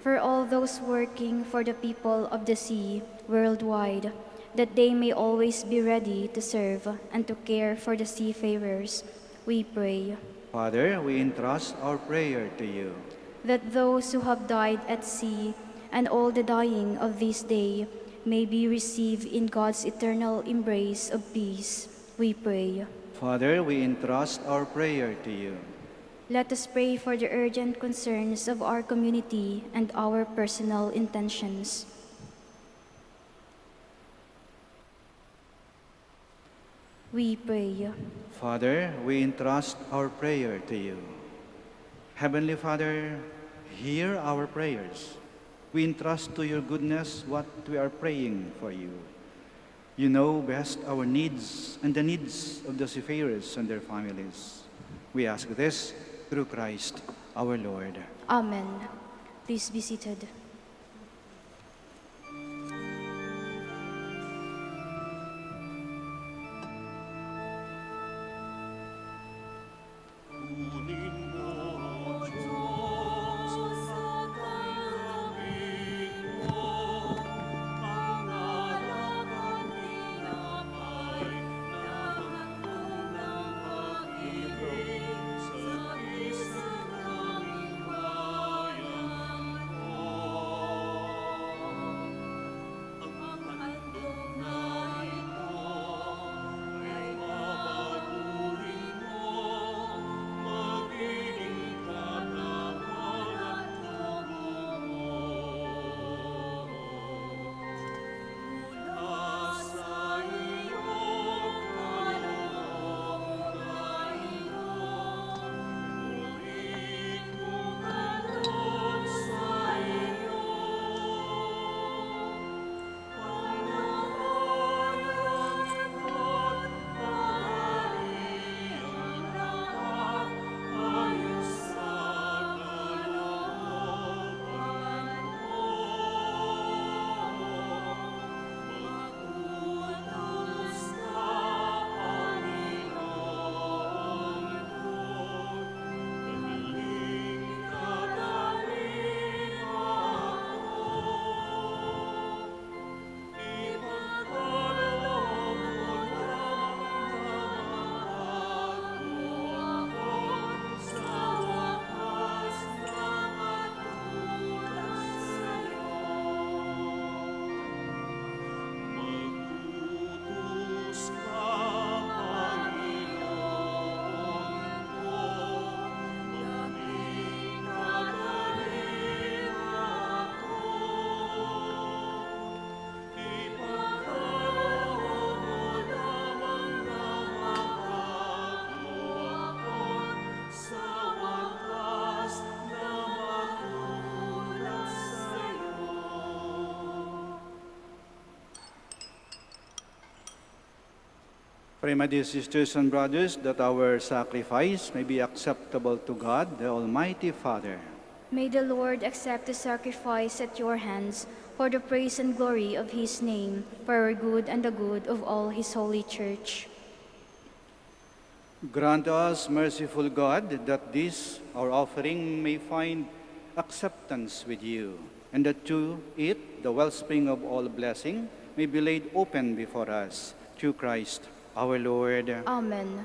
For all those working for the people of the sea worldwide, that they may always be ready to serve and to care for the seafarers, we pray. Father, we entrust our prayer to you. That those who have died at sea and all the dying of this day may be received in God's eternal embrace of peace, we pray. Father, we entrust our prayer to you. Let us pray for the urgent concerns of our community and our personal intentions. We pray. Father, we entrust our prayer to you. Heavenly Father, hear our prayers. We entrust to your goodness what we are praying for you. You know best our needs and the needs of the seafarers and their families. We ask this through Christ our Lord. Amen. Please be seated. Pray, my dear sisters and brothers, that our sacrifice may be acceptable to God, the Almighty Father. May the Lord accept the sacrifice at your hands for the praise and glory of his name, for our good and the good of all his holy church. Grant us, merciful God, that this, our offering, may find acceptance with you, and that through it, the wellspring of all blessing, may be laid open before us, through Christ our Lord. Amen.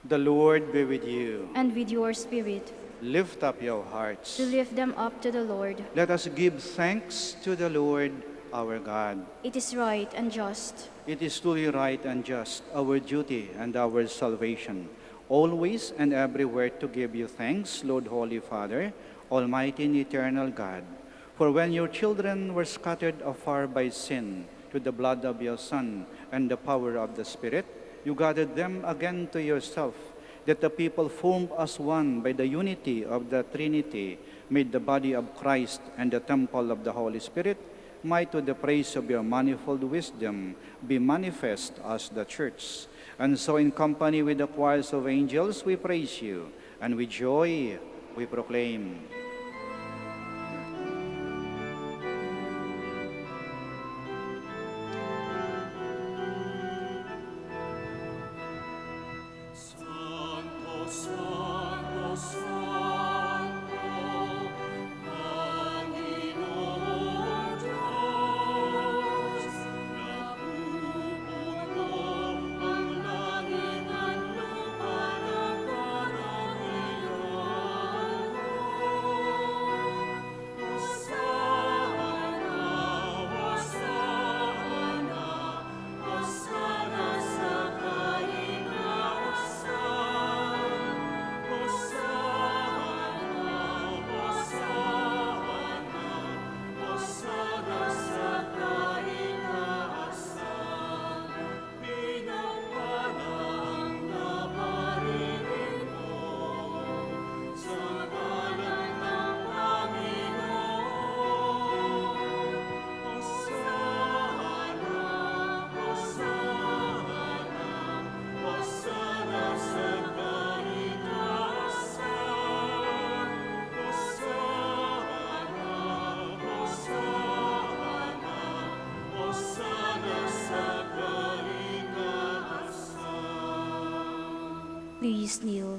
The Lord be with you. And with your spirit, Lift up your hearts. to lift them up to the Lord. Let us give thanks to the Lord our God. It is right and just. It is truly right and just, our duty and our salvation, always and everywhere to give you thanks, Lord Holy Father, Almighty and eternal God. For when your children were scattered afar by sin, to the blood of your Son and the power of the Spirit, you gathered them again to yourself, that the people formed as one by the unity of the Trinity, made the body of Christ and the temple of the Holy Spirit, might to the praise of your manifold wisdom be manifest as the church. And so in company with the choirs of angels we praise you, and with joy we proclaim. Please kneel.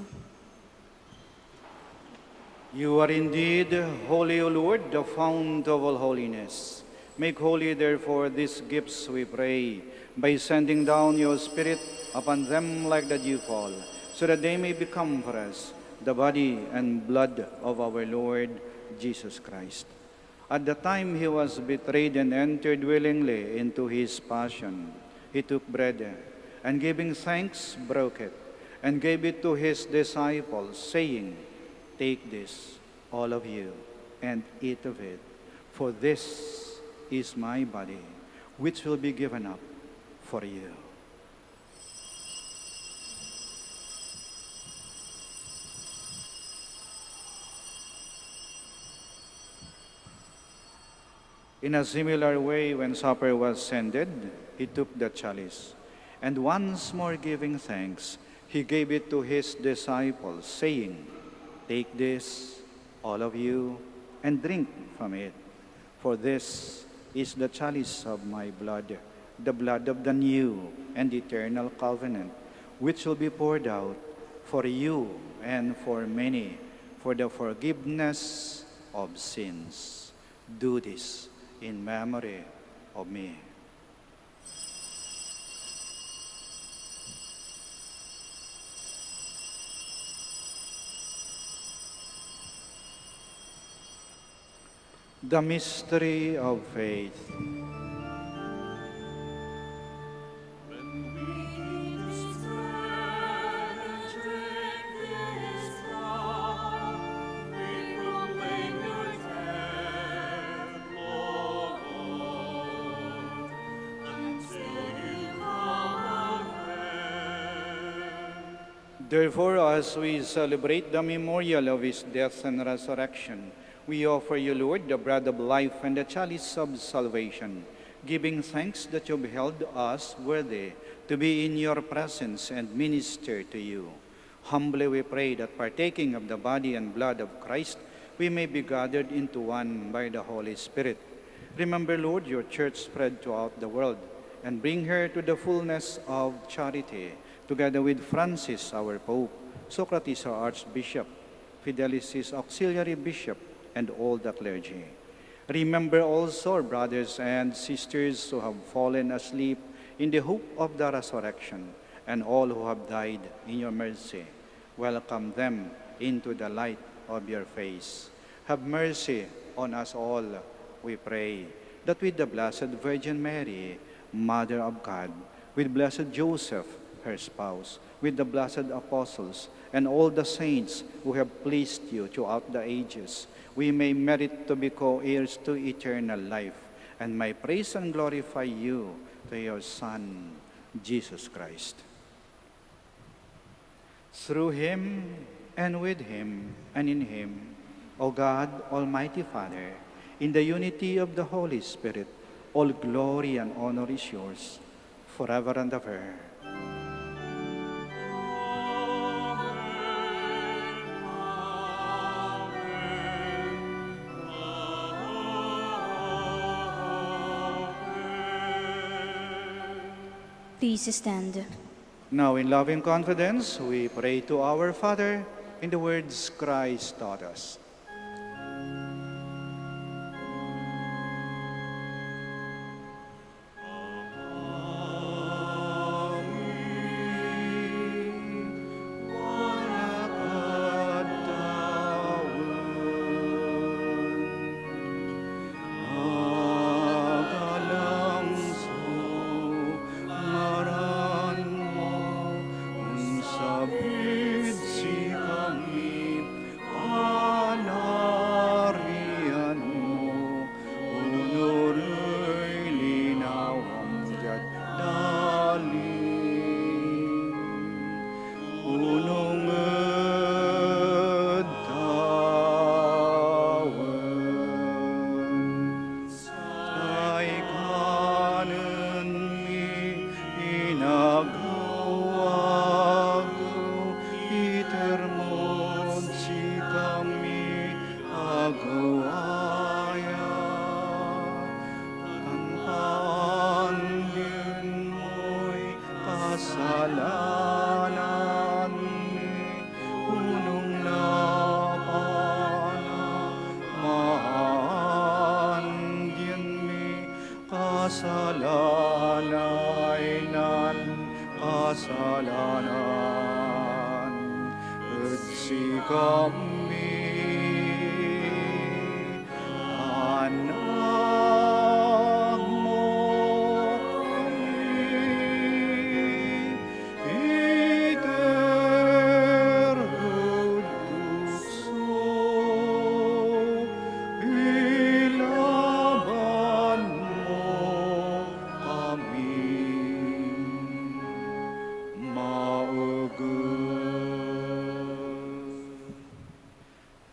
You are indeed holy, O Lord, the fount of all holiness. Make holy, therefore, these gifts, we pray, by sending down your Spirit upon them like the dewfall, so that they may become for us the body and blood of our Lord Jesus Christ. At the time he was betrayed and entered willingly into his passion, he took bread, and giving thanks, broke it, and gave it to his disciples, saying, "Take this, all of you, and eat of it, for this is my body, which will be given up for you." In a similar way, when supper was ended, he took the chalice, and once more giving thanks, he gave it to his disciples, saying, "Take this, all of you, and drink from it. For this is the chalice of my blood, the blood of the new and eternal covenant, which will be poured out for you and for many for the forgiveness of sins. Do this in memory of me." The mystery of faith. Therefore, as we celebrate the memorial of his death and resurrection, we offer you, Lord, the bread of life and the chalice of salvation. giving thanks that you've held us worthy to be in your presence and minister to you. Humbly we pray that partaking of the body and blood of Christ, we may be gathered into one by the Holy Spirit. Remember, Lord, your church spread throughout the world, and bring her to the fullness of charity, together with Francis, our Pope, Socrates, our Archbishop, Fidelis, his auxiliary bishop, and all the clergy. Remember also our brothers and sisters who have fallen asleep in the hope of the resurrection, and all who have died in your mercy. Welcome them into the light of your face. Have mercy on us all, we pray, that with the Blessed Virgin Mary, Mother of God, with Blessed Joseph, her spouse, with the blessed apostles, and all the saints who have pleased you throughout the ages, we may merit to be co-heirs to eternal life, and may praise and glorify you to your Son, Jesus Christ. Through him, and with him, and in him, O God, Almighty Father, in the unity of the Holy Spirit, all glory and honor is yours, forever and ever. Please stand. Now, in loving confidence, we pray to our Father in the words Christ taught us.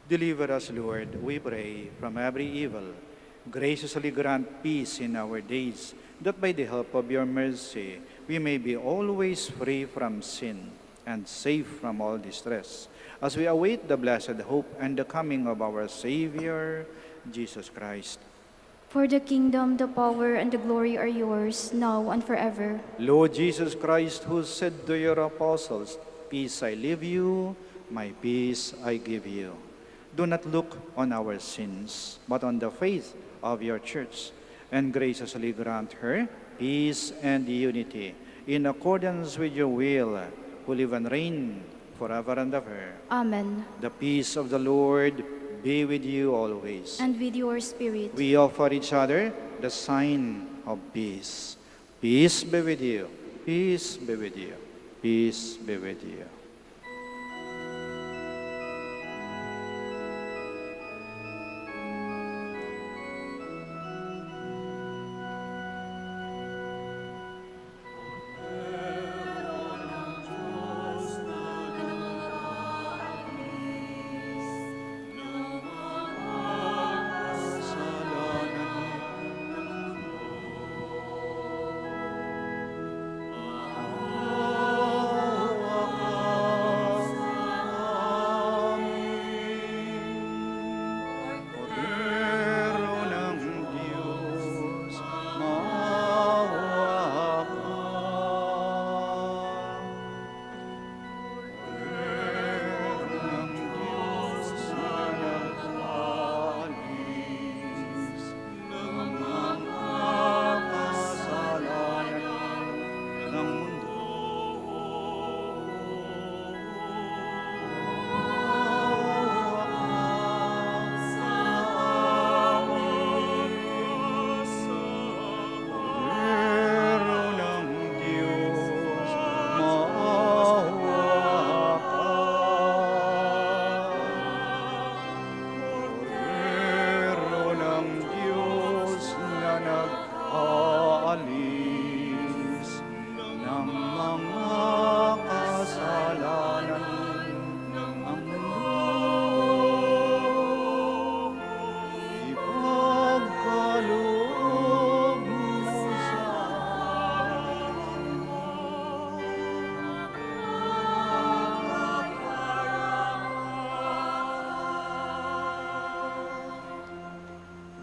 Deliver us, Lord, we pray, from every evil. Graciously grant peace in our days, that by the help of your mercy, we may be always free from sin and safe from all distress, as we await the blessed hope and the coming of our Savior, Jesus Christ. For the kingdom, the power, and the glory are yours, now and forever. Lord Jesus Christ, who said to your apostles, "Peace I leave you, my peace I give you," do not look on our sins, but on the faith of your church, and graciously grant her peace and unity, in accordance with your will, who live and reign forever and ever. Amen. The peace of the Lord be with you always. And with your spirit. We offer each other the sign of peace. Peace be with you. Peace be with you. Peace be with you.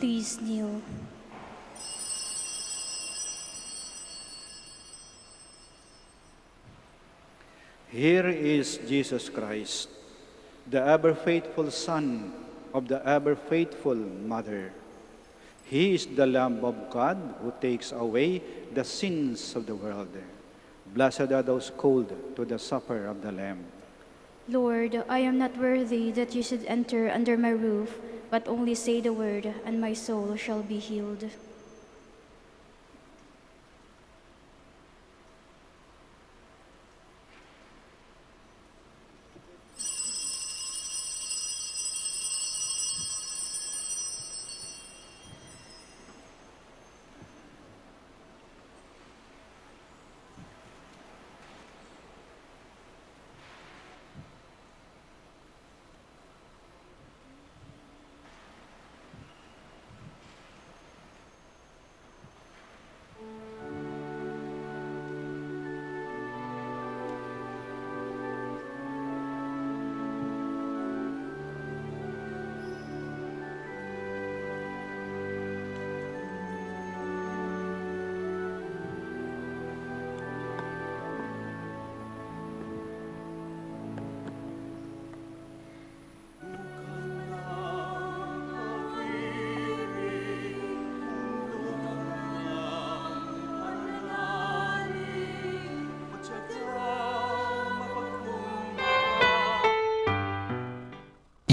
Please kneel. Here is Jesus Christ, the ever-faithful Son of the ever-faithful Mother. He is the Lamb of God who takes away the sins of the world. Blessed are those called to the supper of the Lamb. Lord, I am not worthy that you should enter under my roof, but only say the word, and my soul shall be healed.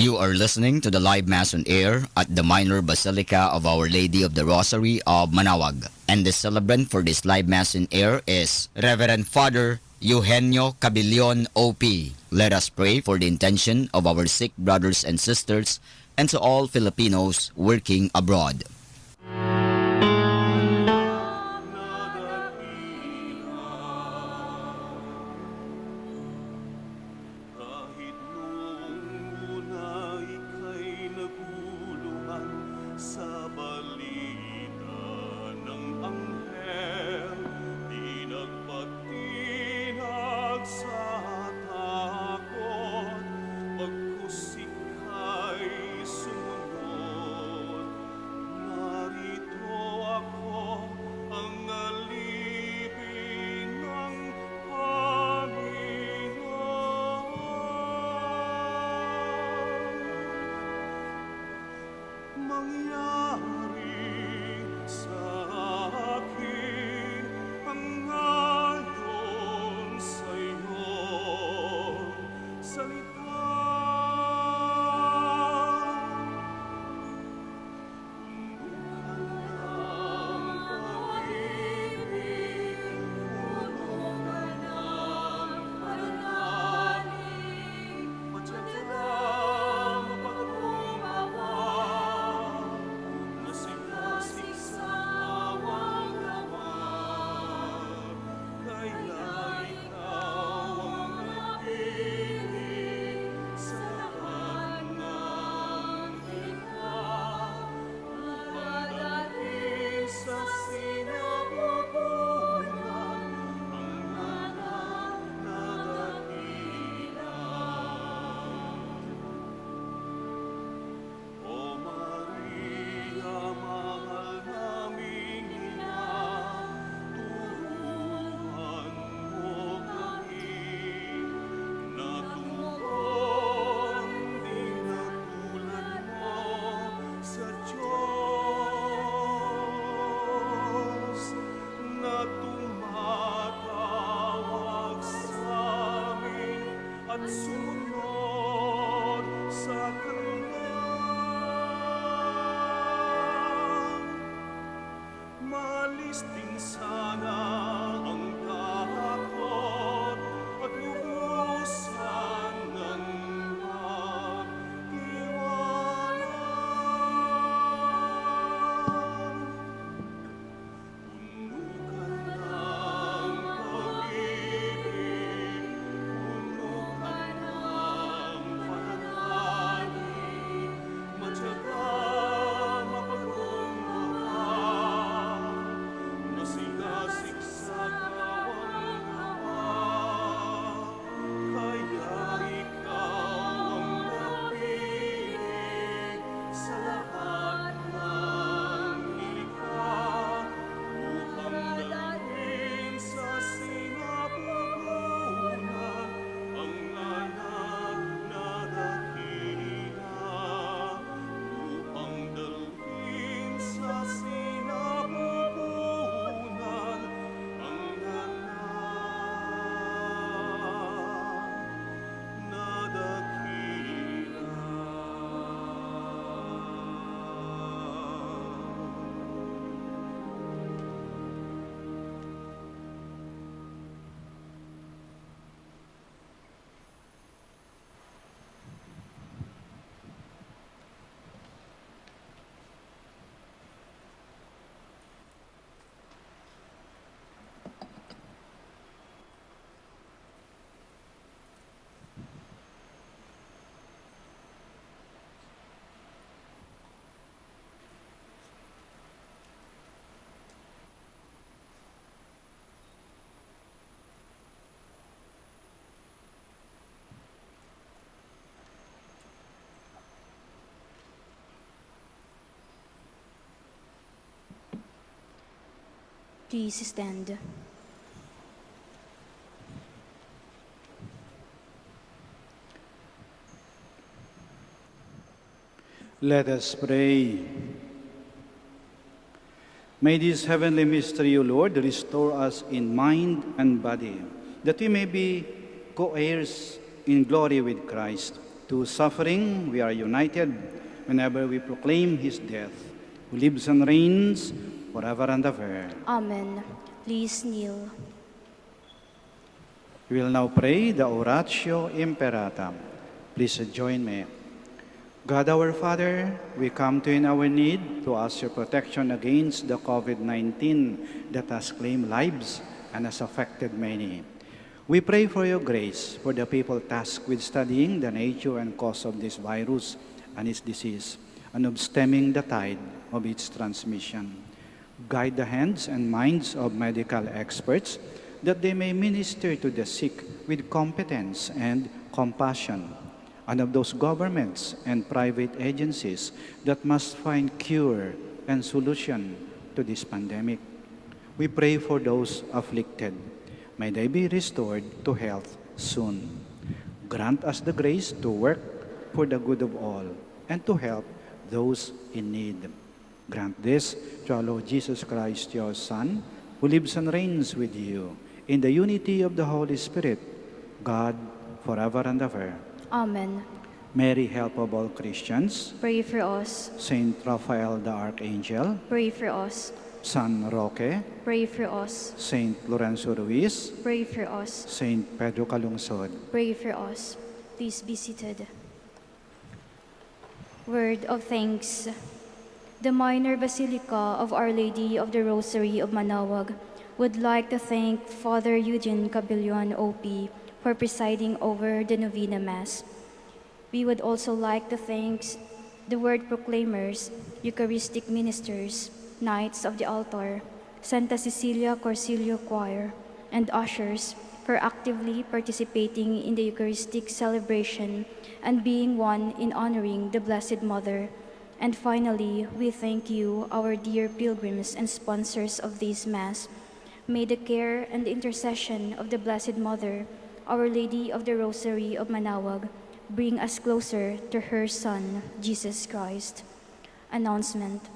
You are listening to the live Mass on air at the Minor Basilica of Our Lady of the Rosary of Manaoag. And the celebrant for this live Mass in air is Reverend Father Eugenio Cabillon, O.P. Let us pray for the intention of our sick brothers and sisters and to all Filipinos working abroad. Kahit noong una ika'y nagulungan sa balita ng anghel, di nagpatinag sa takot, pagkus ika'y sumunod. Narito ako, ang alipin ng mangyari sa akin ang ngayon sa iyong salita. Undukan ng pag-ibig, tulungan ng panalangin, matyagang pagkumawa. Please stand. Let us pray. May this heavenly mystery, O Lord, restore us in mind and body, that we may be co-heirs in glory with Christ. To suffering we are united whenever we proclaim his death, who lives and reigns forever and ever. Amen. Please kneel. We will now pray the Oratio Imperatum. Please join me. God our Father, we come to you in our need to ask your protection against the COVID-19 that has claimed lives and has affected many. We pray for your grace for the people tasked with studying the nature and cause of this virus and its disease, and of stemming the tide of its transmission. Guide the hands and minds of medical experts that they may minister to the sick with competence and compassion, and of those governments and private agencies that must find cure and solution to this pandemic. We pray for those afflicted. May they be restored to health soon. Grant us the grace to work for the good of all and to help those in need. Grant this to our Lord Jesus Christ, your Son, who lives and reigns with you in the unity of the Holy Spirit, God, forever and ever. Amen. Mary, help of all Christians, Pray for us. Saint Raphael the Archangel, Pray for us. San Roque, Pray for us. Saint Lorenzo Ruiz, Pray for us. Saint Pedro Calungsod. Pray for us. Please be seated. Word of thanks. The Minor Basilica of Our Lady of the Rosary of Manaoag would like to thank Father Eugene Cabillon, OP, for presiding over the Novena Mass. We would also like to thank the Word Proclaimers, Eucharistic Ministers, Knights of the Altar, Santa Cecilia Corsilio Choir, and ushers for actively participating in the Eucharistic celebration and being one in honoring the Blessed Mother. And finally, we thank you, our dear pilgrims and sponsors of this Mass. May the care and the intercession of the Blessed Mother, Our Lady of the Rosary of Manaoag, bring us closer to her Son, Jesus Christ. Announcement.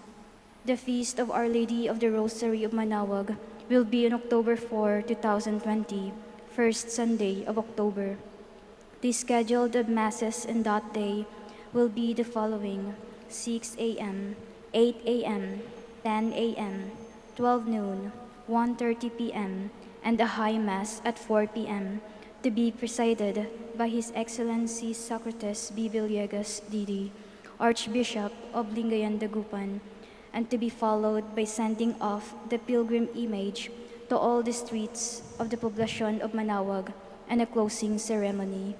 The Feast of Our Lady of the Rosary of Manaoag will be on October 4, 2020, first Sunday of October. The scheduled Masses in that day will be the following: 6 a.m., 8 a.m., 10 a.m., 12 noon, 1:30 p.m., and a High Mass at 4 p.m., to be presided by His Excellency Socrates B. Villegas, D.D., Archbishop of Lingayen, Dagupan, and to be followed by sending off the pilgrim image to all the streets of the Poblacion of Manaoag and a closing ceremony.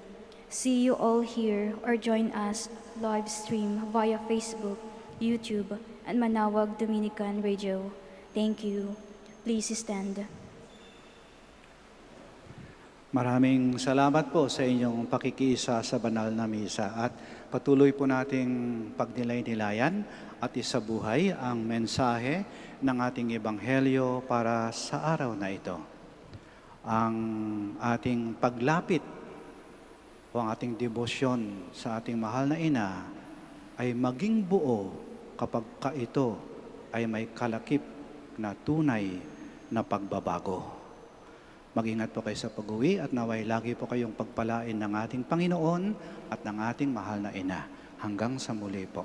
See you all here or join us live stream via Facebook, YouTube, and Manaoag Dominican Radio. Thank you. Please stand. Maraming salamat po sa inyong pakikiisa sa banal na misa at patuloy po nating pagnilay-nilayan at isabuhay ang mensahe ng ating ebanghelyo para sa araw na ito. Ang ating paglapit o ang ating debosyon sa ating mahal na ina ay maging buo kapag ito ay may kalakip na tunay na pagbabago. Mag-ingat po kayo sa pag-uwi at naway lagi po kayong pagpalain ng ating Panginoon at ng ating mahal na ina. Hanggang sa muli po.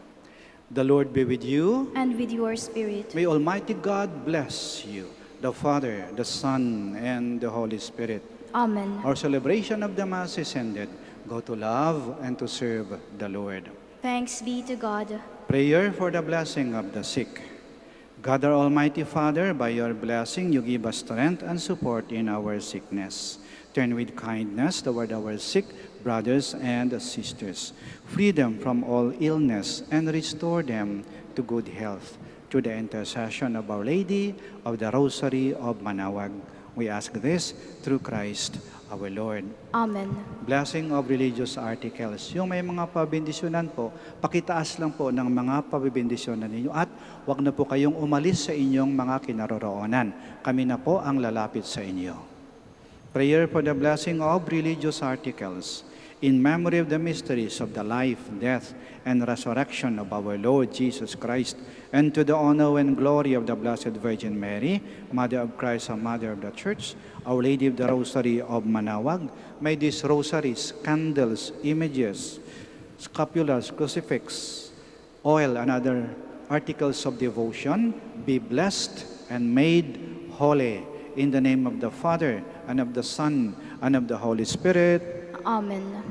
The Lord be with you. And with your spirit. May Almighty God bless you, the Father, the Son, and the Holy Spirit. Amen. Our celebration of the Mass is ended. Go to love and to serve the Lord. Thanks be to God. Prayer for the blessing of the sick. God, our Almighty Father, by your blessing, you give us strength and support in our sickness. Turn with kindness toward our sick brothers and sisters. Free them from all illness and restore them to good health. Through the intercession of Our Lady of the Rosary of Manaoag, We ask this through Christ our Lord. Amen. Blessing of religious articles. Yung may mga pabindisyonan po, pakitaas lang po ng mga pabibindisyonan ninyo at wag na po kayong umalis sa inyong mga kinaroroonan. Kami na po ang lalapit sa inyo. Prayer for the blessing of religious articles. In memory of the mysteries of the life, death, and resurrection of our Lord Jesus Christ, and to the honor and glory of the Blessed Virgin Mary, Mother of Christ and Mother of the Church, Our Lady of the Rosary of Manaoag, may these rosaries, candles, images, scapulars, crucifix, oil, and other articles of devotion be blessed and made holy. In the name of the Father, and of the Son, and of the Holy Spirit. Amen.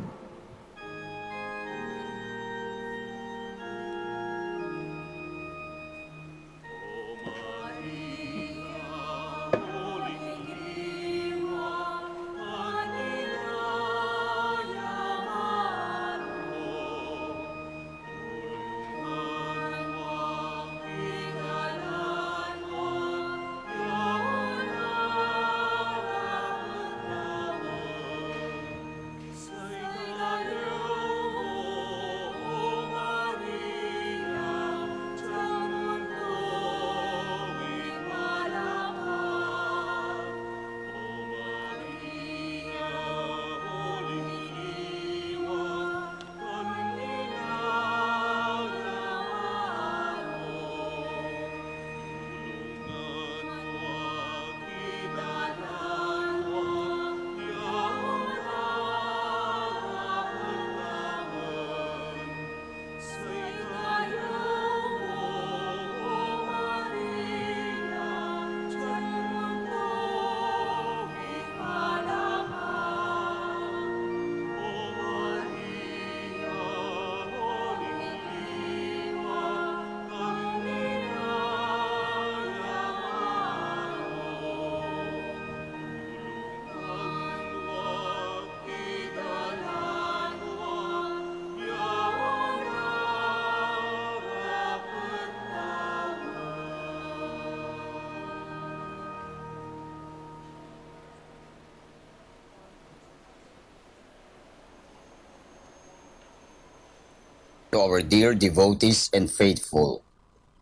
To our dear devotees and faithful,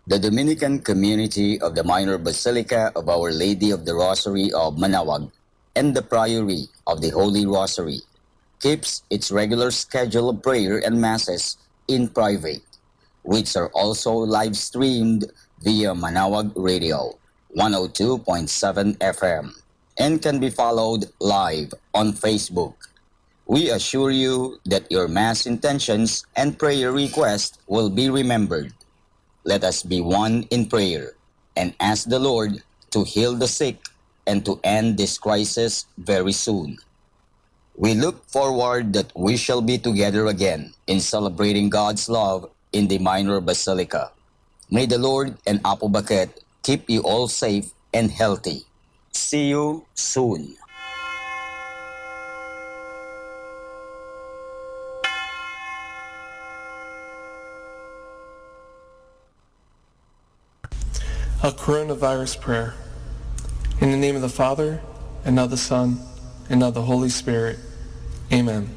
the Dominican community of the Minor Basilica of Our Lady of the Rosary of Manaoag and the Priory of the Holy Rosary keeps its regular schedule of prayer and masses in private, which are also live streamed via Manaoag Radio 102.7 FM and can be followed live on Facebook. We assure you that your Mass intentions and prayer requests will be remembered. Let us be one in prayer and ask the Lord to heal the sick and to end this crisis very soon. We look forward that we shall be together again in celebrating God's love in the Minor Basilica. May the Lord and Apo Baket keep you all safe and healthy. See you soon. A coronavirus prayer. In the name of the Father, and of the Son, and of the Holy Spirit. Amen.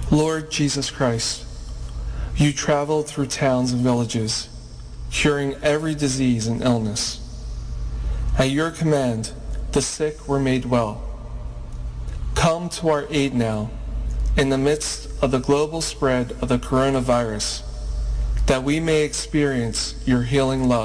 Lord Jesus Christ, you traveled through towns and villages, curing every disease and illness. At your command, the sick were made well. Come to our aid now, in the midst of the global spread of the coronavirus, that we may experience your healing love.